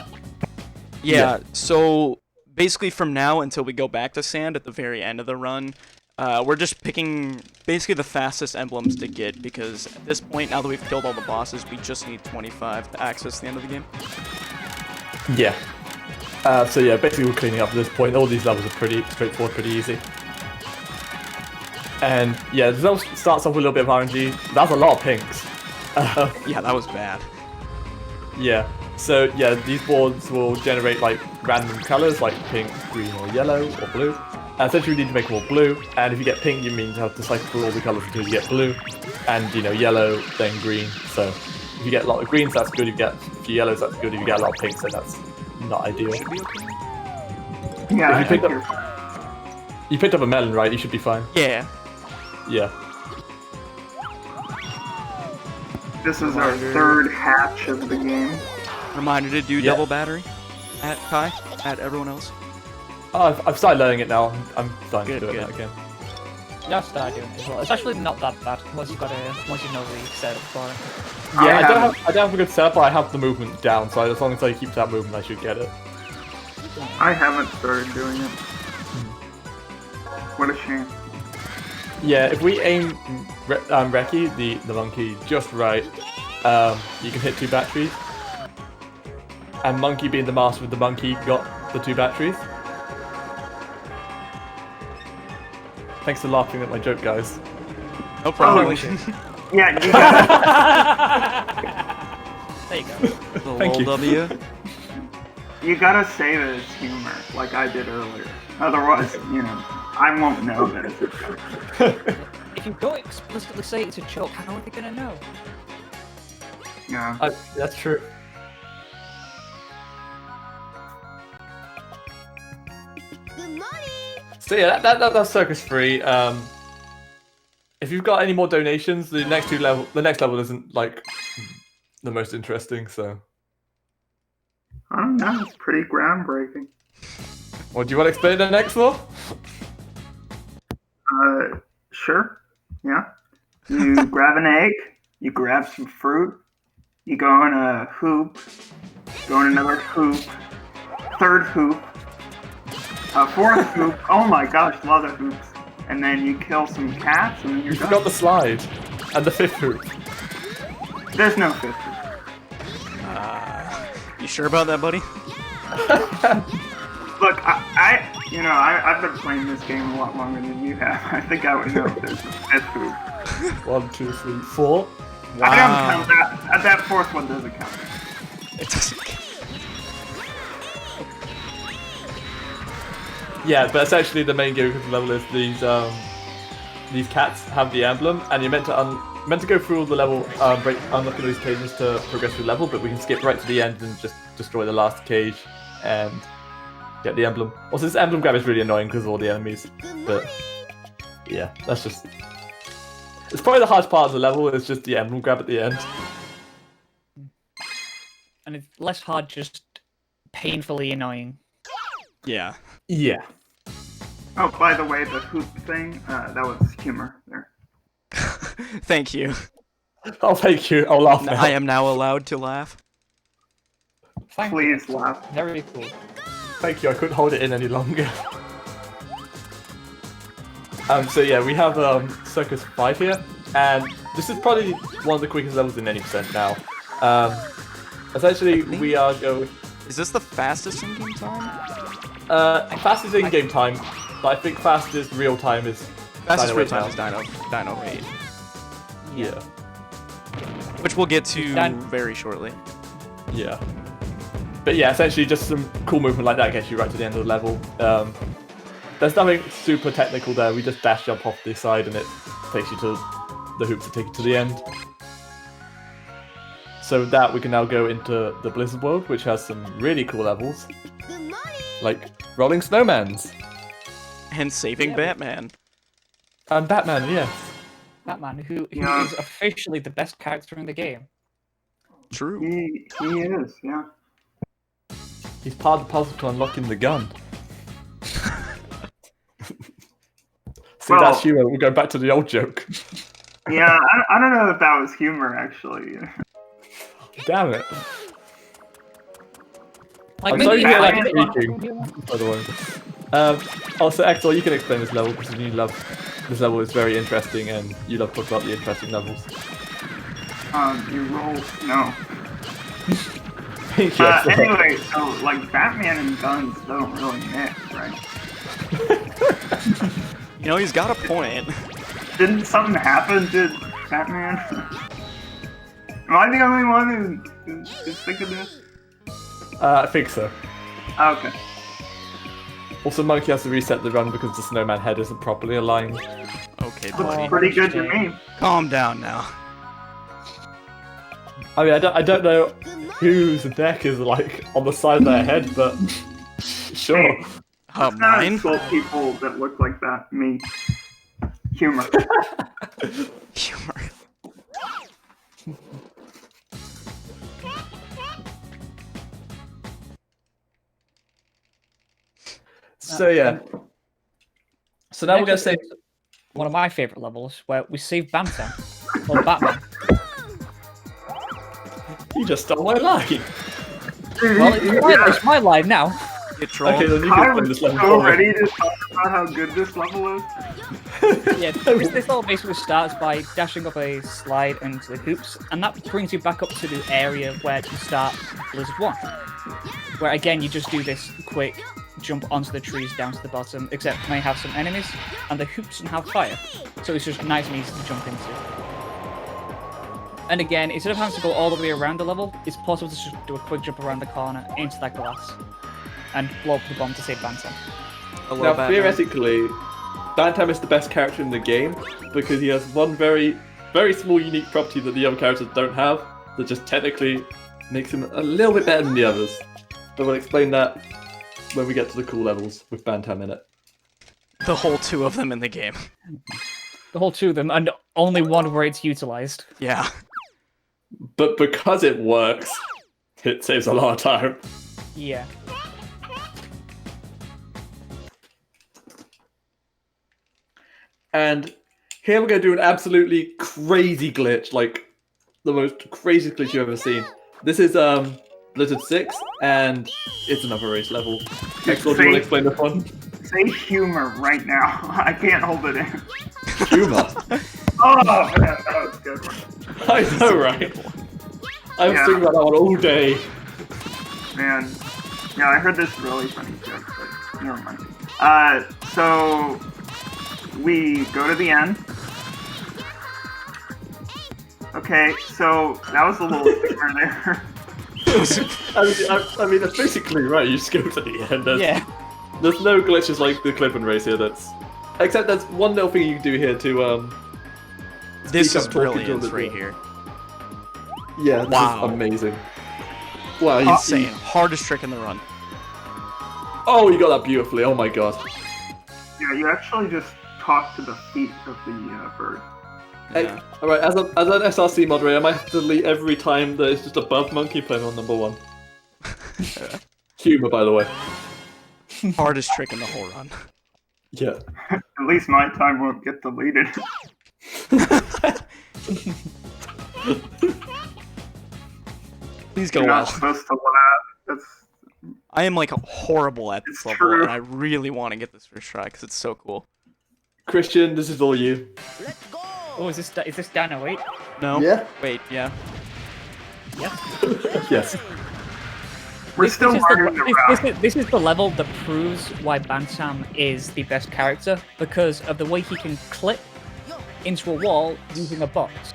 Yeah, so basically from now until we go back to sand at the very end of the run, we're just picking basically the fastest emblems to get, because at this point, now that we've killed all the bosses, we just need 25 to access the end of the game. Yeah. So yeah, basically we're cleaning up at this point. All these levels are pretty straightforward, pretty easy. And yeah, this level starts off with a little bit of RNG. That's a lot of pinks. Yeah, that was bad. Yeah. So yeah, these boards will generate like random colors like pink, green, or yellow, or blue. And essentially we need to make them all blue. And if you get pink, you mean you have to cycle through all the colors until you get blue. And you know, yellow, then green. So if you get a lot of greens, that's good. If you get a few yellows, that's good. If you get a lot of pinks, then that's not ideal. Yeah, I If you think picked you're up, you picked up a melon, right? You should be fine. Yeah. Yeah. This is our third hatch of the game. Reminder to do double battery at Kai, at everyone else. Oh, I've started learning it now. I'm starting to Good, do it good. again. Yeah, I'll start doing it as well. It's actually not that bad once you know the setup for it. Yeah, I I don't have a good setup, but I have the movement down, so as long as I keep that movement, I should get it. I haven't started doing it. What a shame. Yeah, if we aim Reki, the monkey, just right, you can hit 2 batteries. And Monkey being the master of the monkey got the 2 batteries. Thanks for laughing at my joke, guys. No problem. Yeah, you got There you go. The Thank you. W. you gotta say that it's humor, like I did earlier. Otherwise, you know, I won't know that it's a joke. If you don't explicitly say it's a joke, how are they gonna know? Yeah. That's true. So yeah, that's circus free. If you've got any more donations, the next level isn't like the most interesting. So, I don't know. It's pretty groundbreaking. well, do you want to explain the next one? Sure. Yeah. You grab an egg. You grab some fruit. You go in a hoop. Go in another hoop. Third hoop. Fourth hoop. Oh my gosh, a lot of hoops. And then you kill some cats, and then you're You done. forgot the slide and the fifth hoop. There's no fifth hoop. You sure about that, buddy? Look, I've been playing this game a lot longer than you have. I think I would know if there's a fifth hoop. 1, 2, 3, 4. I don't count that. That fourth one doesn't count. It doesn't. Yeah, but essentially the main game of the level is these cats have the emblem, and you're meant to go through all the level, unlocking these cages to progress through the level. But we can skip right to the end and just destroy the last cage and get the emblem. Also, this emblem grab is really annoying because of all the enemies. But yeah, that's just. It's probably the hardest part of the level. It's just the emblem grab at the end. And it's less hard, just painfully annoying. Yeah. Yeah. Oh, by the way, the hoop thing, that was humor there. Thank you. Oh, thank you. I'll laugh now. I am now allowed to laugh. Thank you. Please laugh. Very cool. Thank you. I couldn't hold it in any longer. So yeah, we have Circus 5 here, and this is probably one of the quickest levels in any percent now. Essentially, we are going. Is this the fastest in-game time? Fastest in-game time, but I think fastest real time is. Fastest Dino real 8 time now. is Dino 8. Yeah. Which we'll get to Dan- very shortly. Yeah. But yeah, essentially just some cool movement like that gets you right to the end of the level. There's nothing super technical there. We just dash jump off the side and it takes you to the hoops to take you to the end. So with that, we can now go into the Blizzard world, which has some really cool levels. Like rolling snowmans. And saving Batman. And Batman, yes. Batman, who Yeah. is officially the best character in the game. True. He is, yeah. He's part of the puzzle to unlocking the gun. See, Well- that's humor. We're going back to the old joke. Yeah, I don't know if that was humor, actually. Damn it. Like, I'm maybe sorry you even get like that speaking, by the way. Also, Axel, you can explain this level because you love this level. Is very interesting, and you love talking about the interesting levels. You roll, no. Thank you, Axel. Anyway, so, like, Batman and guns don't really mix, right? You know, he's got a point. Didn't something happen to Batman? Am I the only one who's thinking this? I think so. Okay. Also, Monkey has to reset the run because the snowman head isn't properly aligned. Okay, Looks buddy. pretty good to me. Calm down now. I mean, I don't know whose neck is like on the side of their head, but sure. Hey, let's not Mine? insult people that look like that. Me. Humor. Humor. So yeah. So now we're gonna say. one of my favorite levels where we save Bantam or Batman. You just stole my line. Well, it's my line now. Get trolled. Okay, then you I can explain was this level so for me. ready to talk about how good this level is. Yeah, this level basically starts by dashing up a slide into the hoops, and that brings you back up to the area where you start Blizzard 1. Where again, you just do this quick jump onto the trees down to the bottom, except you may have some enemies, and the hoops don't have fire, so it's just nice and easy to jump into. And again, instead of having to go all the way around the level, it's possible to just do a quick jump around the corner into that glass, and blow up the bomb to save Bantam. Hello, Now, Batman. theoretically, Bantam is the best character in the game because he has one very, very small unique property that the other characters don't have, that just technically makes him a little bit better than the others. But we'll explain that when we get to the cool levels with Bantam in it. The whole 2 of them in the game. The whole 2 of them, and only one where it's utilized. Yeah. But because it works, it saves a lot of time. Yeah. And here we're going to do an absolutely crazy glitch, like the most crazy glitch you've ever seen. This is Blizzard 6, and it's another race level. Excellent, do you want to explain this one? Say humor right now. I can't hold it in. Humor. Oh, man, that was a good one. I know, right? I was thinking about that one all day. Man. Yeah, I heard this really funny joke, but never mind. So we go to the end. Okay, so that was a little sticker there. I mean, that's basically right. You just go to the end. There's no glitches like the clip and race here. Except there's one little thing you can do here to This is speak up, talk brilliant into right the- here. Yeah, this Wow. is amazing. Wow, Insane. Hardest trick in the run. Oh, you got that beautifully. Oh my god. Yeah, you actually just talk to the feet of the bird. Yeah. Alright, as an SRC moderator, I might have to delete every time that it's just above monkey playing on number 1. Humor, by the way. Hardest trick in the whole run. Yeah. At least my time won't get deleted. Please go You're well. not supposed to laugh. That's I am like horrible at this It's level, true. and I really want to get this first try because it's so cool. Christian, this is all you. Oh, is this Dino 8? No? Yeah? Wait, yeah. Yes. Yes. we're still learning the route. This is the level that proves why Bantam is the best character, because of the way he can clip into a wall using a box.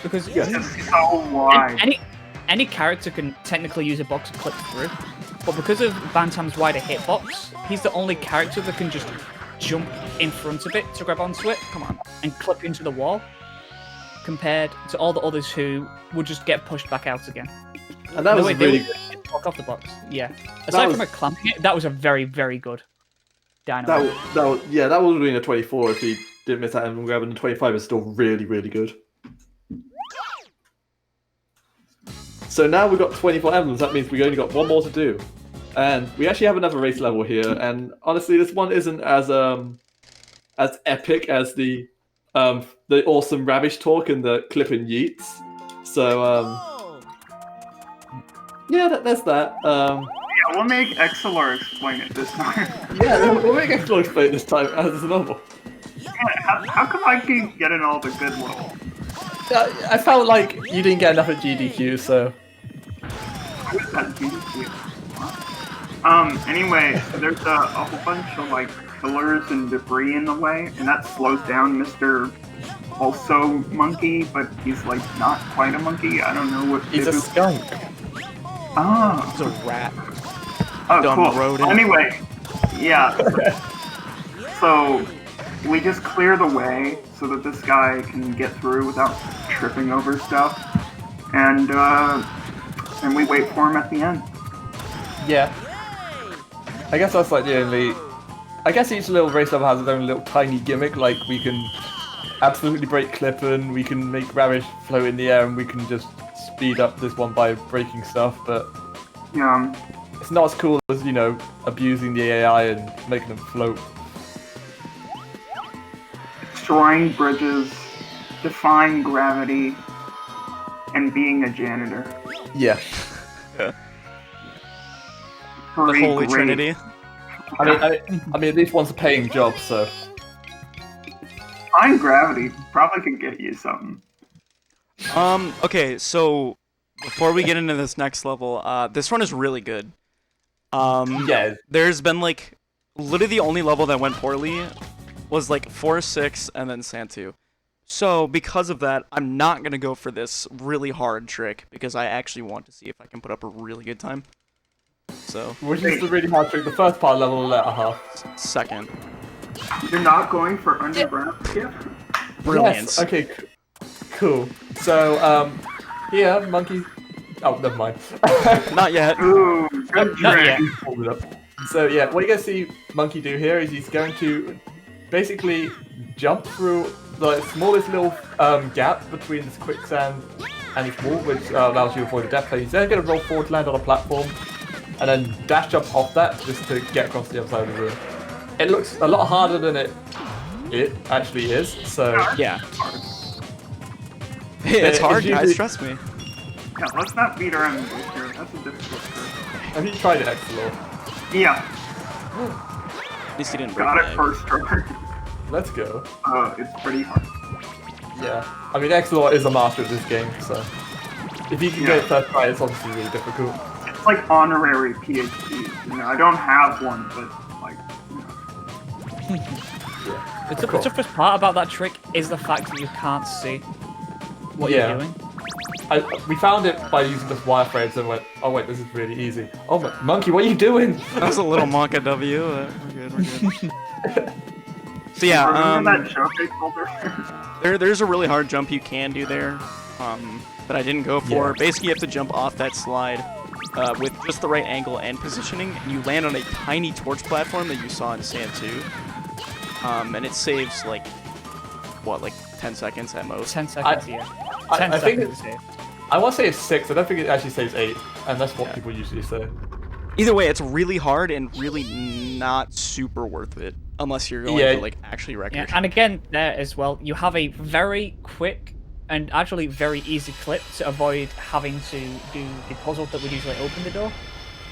Because It's so wide. any character can technically use a box to clip through, but because of Bantam's wider hitbox, he's the only character that can just jump in front of it to grab onto it, come on, and clip into the wall, compared to all the others who would just get pushed back out again. And that No, was wait, they really would walk off the box. Yeah. Aside was- from it clamping it, that was a very, very good Dino. that would have been a 24 if he didn't miss that and grabbing the 25 is still really, really good. So now we've got 24 emblems, that means we only got one more to do. And we actually have another race level here, and honestly this one isn't as epic as the awesome Ravish talk and the clip and yeets. So yeah, there's that. Yeah, we'll make XLR explain it this time. Yeah, we'll make Explore explain this time as normal. Yeah, how come I keep getting all the good levels? I felt like you didn't get enough at GDQ, so What is that GDQ? Anyway, there's a whole bunch of like pillars and debris in the way, and that slows down Mr. Also monkey, but he's like not quite a monkey. I don't know what. he's a skunk. Ah, It's a rat. oh, dumb cool. rodent. Anyway, yeah. So we just clear the way so that this guy can get through without tripping over stuff, and we wait for him at the end. Yeah. I guess that's like the only. I guess each little race level has its own little tiny gimmick. Like we can absolutely break Clippin', we can make Ravish float in the air, and we can just speed up this one by breaking stuff. But Yeah. it's not as cool as abusing the AI and making them float. Destroying bridges, defying gravity, and being a janitor. Yeah. The Pretty Holy great. Trinity. I mean, at least one's a paying job, so. Defying gravity probably could get you something. Okay, so before we get into this next level, this run is really good. Yeah. There's been like literally the only level that went poorly was like 4, 6, and then Santu. So because of that, I'm not gonna go for this really hard trick because I actually want to see if I can put up a really good time. So Which is the really hard trick. The first part level, letter half. second, You're not going for underground? Yeah. brilliance. Yes. Okay. Cool. So Here, Monkey. Oh, never mind. Not yet. Ooh, good Not trick. yet. Hold it up. So yeah, what you guys see Monkey do here is he's going to basically jump through the smallest little gap between this quicksand and this wall, which allows you to avoid the death plane. He's then going to roll forward to land on a platform, and then dash jump off that just to get across the other side of the room. It looks a lot harder than it actually is. So Yeah. It's hard, usually- guys. Trust me. Yeah, let's not beat around the bush here. That's a difficult trick. have you tried it, Excelor? Yeah, At least he didn't break got my it egg. first try. Let's go. It's pretty hard. Yeah, I mean Excelor is a master of this game, so if you can get it first try, it's obviously really difficult. It's like honorary PhD. You know, I don't have one, but like, you know. Yeah. The toughest part about that trick is the fact that you can't see what Yeah. you're doing. We found it by using this wireframes and went, oh wait, this is really easy. Oh, Monkey, what are you doing? That was a little Monka W. We're good. So yeah, Remember that joke I told her? there's a really hard jump you can do there, that I didn't go for. Yeah. Basically, you have to jump off that slide with just the right angle and positioning, and you land on a tiny torch platform that you saw in Sand 2. And it saves like 10 seconds at most. 10 seconds, yeah. 10 I think seconds to save. I want to say it's 6. I don't think it actually says 8, and that's what Yeah. people usually say. Either way, it's really hard and really not super worth it unless you're going Yeah. to like actually wreck Yeah, your and again, there as well, you have a very quick and actually very easy clip to avoid having to do the puzzle that would usually open the door.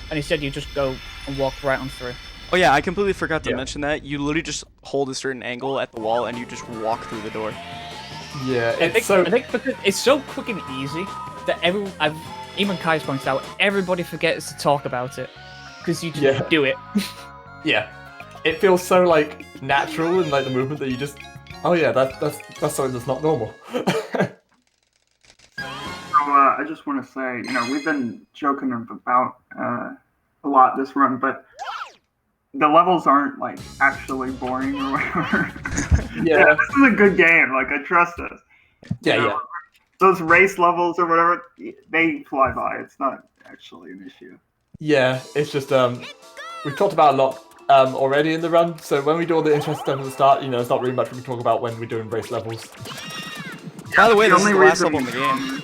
And instead, you just go and walk right on through. Oh yeah, I completely forgot to Yeah. mention that. You literally just hold a certain angle at the wall and you just walk through the door. Yeah, I it's think because it's so quick and easy that even Kai's pointed out, everybody forgets to talk about it because you just Yeah. do it. yeah, it feels so like natural and like the movement that you just, oh yeah, that's something that's not normal. So, I just want to say, you know, we've been joking about a lot this run, but the levels aren't like actually boring or whatever. Yeah. This is a good game. Like, I trust us. Yeah, You know, yeah. Those race levels or whatever, they fly by. It's not actually an issue. Yeah, it's just we've talked about a lot already in the run. So when we do all the interesting stuff at the start, you know, it's not really much we can talk about when we're doing race levels. By the way, The this is only the last reason- level in the game.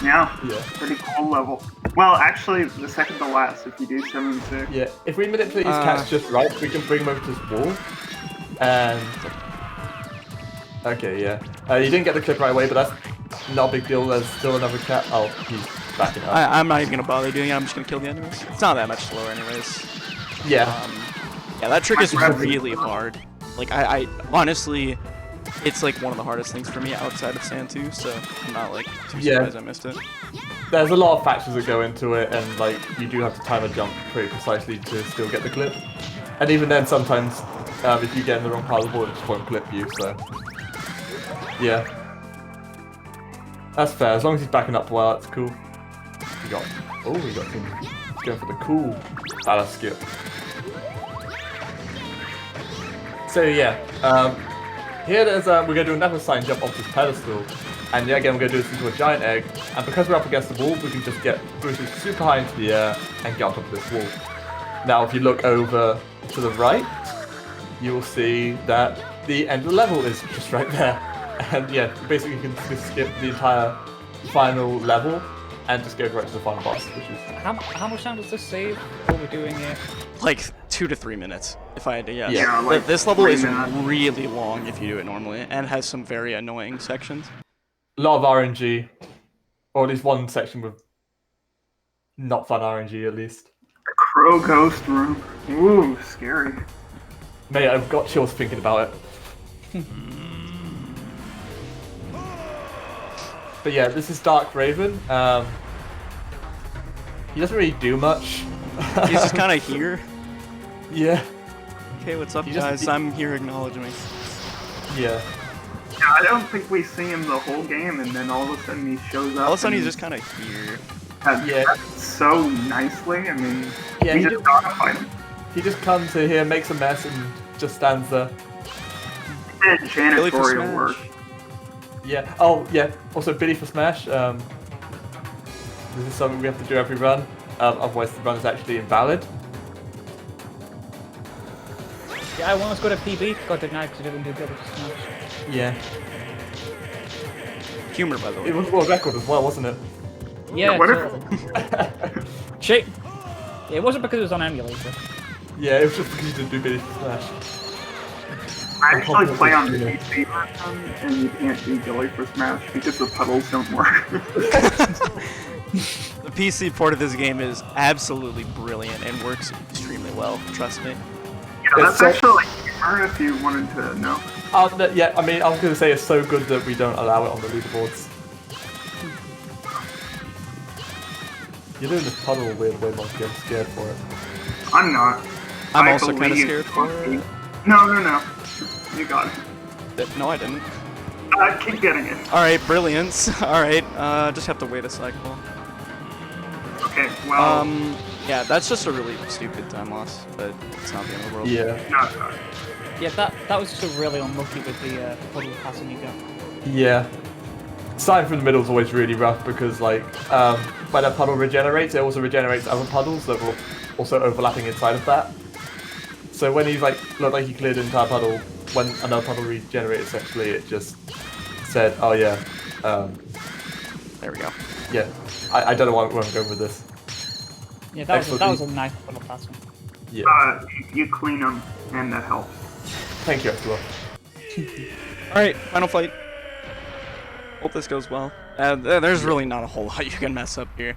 Yeah, Yeah. pretty cool level. Well, actually, the second to last if you do 7 and 6. Yeah, if we manipulate these cats just right, we can bring them over to this wall. And okay, yeah, you didn't get the clip right away, but that's not a big deal. There's still another cat. Oh, he's backing up. I'm not even gonna bother doing it. I'm just gonna kill the enemies. It's not that much slower, anyways. Yeah, Yeah, that trick is Right. really hard. Like I honestly, it's like one of the hardest things for me outside of Sand 2. So I'm not like too Yeah. surprised I missed it. there's a lot of factors that go into it, and like you do have to time a jump pretty precisely to still get the clip. And even then, sometimes if you get in the wrong part of the board, it just won't clip you. So yeah, that's fair. As long as he's backing up well, that's cool. We got him. He's going for the cool ballast skip. So yeah, here there's we're gonna do another sign jump off this pedestal, and yeah, again we're gonna do this into a giant egg, and because we're up against the wall, we can just get boosted super high into the air and get on top of this wall. Now, if you look over to the right, you will see that the end of the level is just right there, and yeah, basically you can just skip the entire final level and just go right to the final boss, which is How much time does this save? What we're doing here? Like 2 to 3 minutes, if I had to guess. Yeah, like This level 3 is minutes. really long if you do it normally, and has some very annoying sections. a lot of RNG, or at least one section with not fun RNG at least. Crow Ghost Room. Ooh, scary. Mate, I've got chills thinking about it. But yeah, this is Dark Raven. He doesn't really do much. He's just kind of here. Yeah, Okay, what's up, He just- guys? I'm here. Acknowledge me. yeah. Yeah, I don't think we see him the whole game, and then all of a sudden he shows up. All of a sudden, and he's just kind of here. Yeah. so nicely. I mean, Yeah, we he just just- dogfight him. He just comes in here, makes a mess, and just stands there. He did Billy for janitorial Smash. work. Yeah. Oh, yeah. Also, Billy for Smash. This is something we have to do every run. Otherwise, the run is actually invalid. Yeah, I almost got a PB, got denied because I didn't do Billy Smash. Yeah. Humor, by the way. It was world record as well, wasn't it? Yeah, What totally. Shit. It wasn't because it was on emulator. Yeah, it was just because you didn't do Billy Smash. I actually play on the PC version, and you can't do Billy for Smash because the puddles don't work. The PC port of this game is absolutely brilliant and works extremely well. Trust me. Yeah, that's actually humor if you wanted to know. Yeah, I mean, I was going to say it's so good that we don't allow it on the leaderboards. You're doing this puddle a weird way, Monkey. I'm scared for it. I'm not. I'm I also kind of believe scared for it. No. You got it. No, I didn't. Keep getting it. Alright, brilliance. Alright, just have to wait a cycle. Okay, well... Yeah, that's just a really stupid time loss, but it's not the end of the world. Yeah. No. Yeah, that was just really unlucky with the puddle passing you got. Yeah. Starting from the middle is always really rough because, like, when a puddle regenerates, it also regenerates other puddles that will also overlapping inside of that. So when he's like, looked like he cleared an entire puddle, when another puddle regenerated, essentially, it just said, oh yeah, There we go. yeah, I don't know where I'm going with this. Yeah, that was a nice puddle passing. Yeah. You clean them, and that helps. Thank you, Axel. Alright, final fight. Hope this goes well. There's really not a whole lot you can mess up here.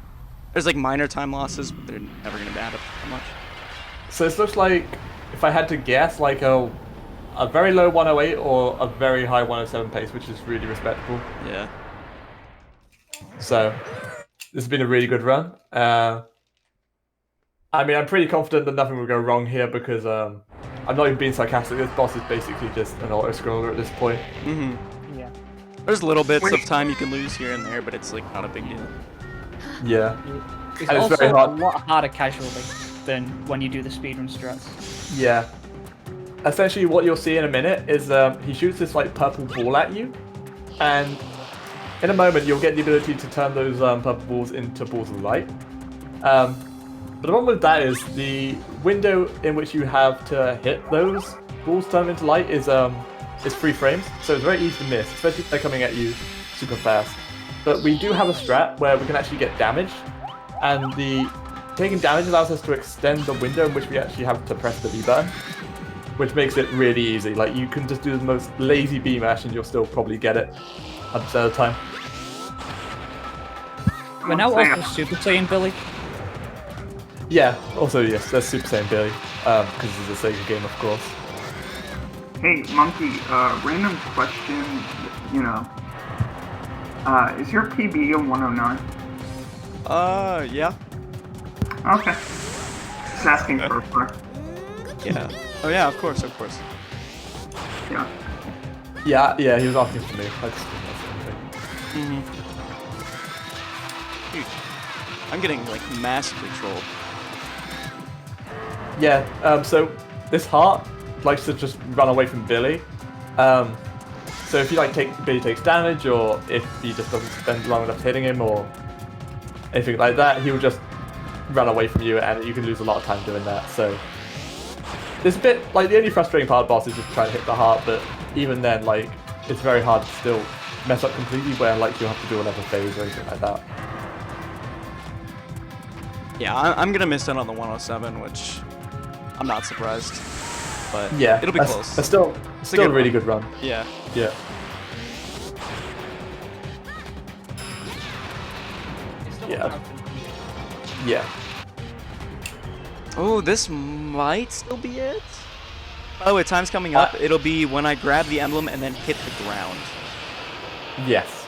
There's like minor time losses, but they're never going to add up that much. So this looks like, if I had to guess, like a very low 108 or a very high 107 pace, which is really respectable. Yeah. So this has been a really good run. I mean, I'm pretty confident that nothing will go wrong here because I'm not even being sarcastic. This boss is basically just an auto-scroller at this point. Mm-hmm. Yeah. There's little bits of time you can lose here and there, but it's like not a big deal. Yeah. It's And it's also very a hard. lot harder casually than when you do the speedrun strats. Yeah. Essentially, what you'll see in a minute is he shoots this like purple ball at you, and in a moment you'll get the ability to turn those purple balls into balls of light. But the problem with that is the window in which you have to hit those balls turn into light is 3 frames, so it's very easy to miss, especially if they're coming at you super fast. But we do have a strat where we can actually get damaged, and the taking damage allows us to extend the window in which we actually have to press the B button, which makes it really easy. Like, you can just do the most lazy B mash and you'll still probably get it 100% of the time. We're now also Super Saiyan Billy. Yeah, also yes, that's Super Saiyan Billy, because this is a Sega game, of course. Hey, Monkey, random question, you know. Is your PB a 109? Yeah. Okay. Just asking for a friend. Yeah. Oh yeah, of course. Yeah. Yeah, he was asking for me. I just didn't know anything. Huge. I'm getting like massively trolled. Yeah, so this heart likes to just run away from Billy. So if you like Billy takes damage, or if he just doesn't spend long enough hitting him, or anything like that, he will just run away from you, and you can lose a lot of time doing that. So it's a bit like the only frustrating part of boss is just trying to hit the heart, but even then, like, it's very hard to still mess up completely where like you have to do another phase or anything like that. Yeah, I'm gonna miss out on the 107, which I'm not surprised. But Yeah, it'll be close. That's still a a good really run. good run. Yeah. Yeah. Yeah. Yeah. Oh, this might still be it. By the way, time's coming up. It'll be when I grab the emblem and then hit the ground. Yes.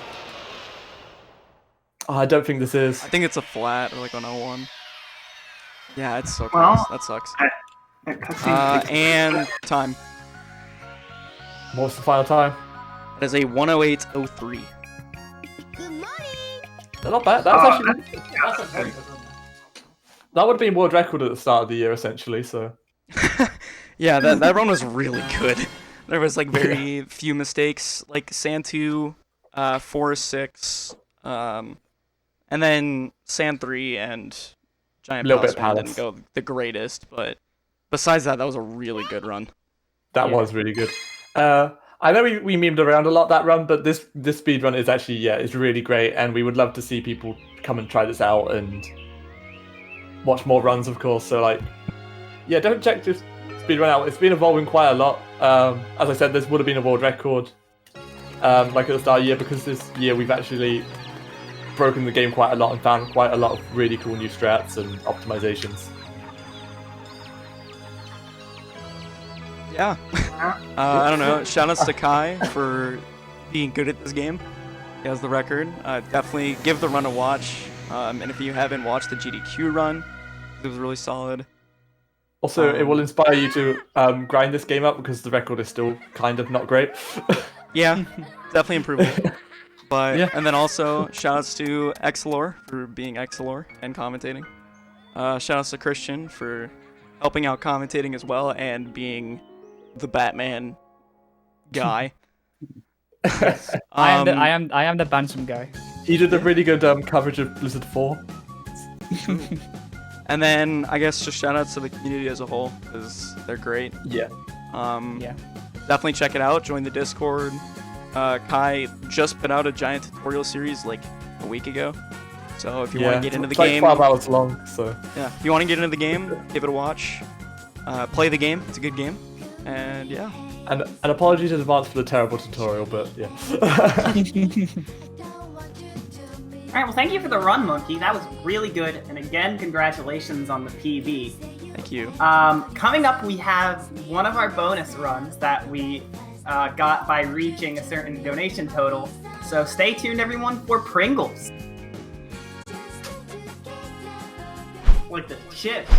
Oh, I don't think this is. I think it's a flat or like an 01. Yeah, it's so Well, close. That sucks. That cutscene takes- And time. What's the final time? That is a 108.03. Not bad. That was actually. That would have been world record at the start of the year, essentially. So. Yeah, that run was really good. There was like very few mistakes, like Santu, 4-6, and And then Sand 3 and Giant Little Palace bit one Palace. didn't go the greatest, but besides that, that was a really good run. That was really good. I know we memed around a lot that run, but this speed run is actually it's really great, and we would love to see people come and try this out and watch more runs, of course. So like, yeah, don't check this speed run out. It's been evolving quite a lot. As I said, this would have been a world record, like at the start of the year, because this year we've actually broken the game quite a lot and found quite a lot of really cool new strats and optimizations. Yeah. I don't know. Shoutouts to Kai for being good at this game. He has the record. Definitely give the run a watch. And if you haven't watched the GDQ run, it was really solid. Also, it will inspire you to grind this game up because the record is still kind of not great. Yeah, definitely improving. But Yeah. and then also shoutouts to Exelor for being Exelor and commentating. Shoutouts to Christian for helping out commentating as well and being the Batman guy. I am the Bantam guy. He did a really good coverage of Blizzard 4. And then I guess just shoutouts to the community as a whole because they're great. Yeah. Yeah. Definitely check it out. Join the Discord. Kai just put out a giant tutorial series like a week ago. So if you want to get into the it's like game, 12 hours long. So yeah, if you want to get into the game, give it a watch. Play the game. It's a good game. And yeah. and apologies in advance for the terrible tutorial, but yeah. Alright, well thank you for the run, Monkey. That was really good, and again, congratulations on the PB. Thank you. Coming up, we have one of our bonus runs that we got by reaching a certain donation total. So stay tuned, everyone, for Pringles. Like the chips.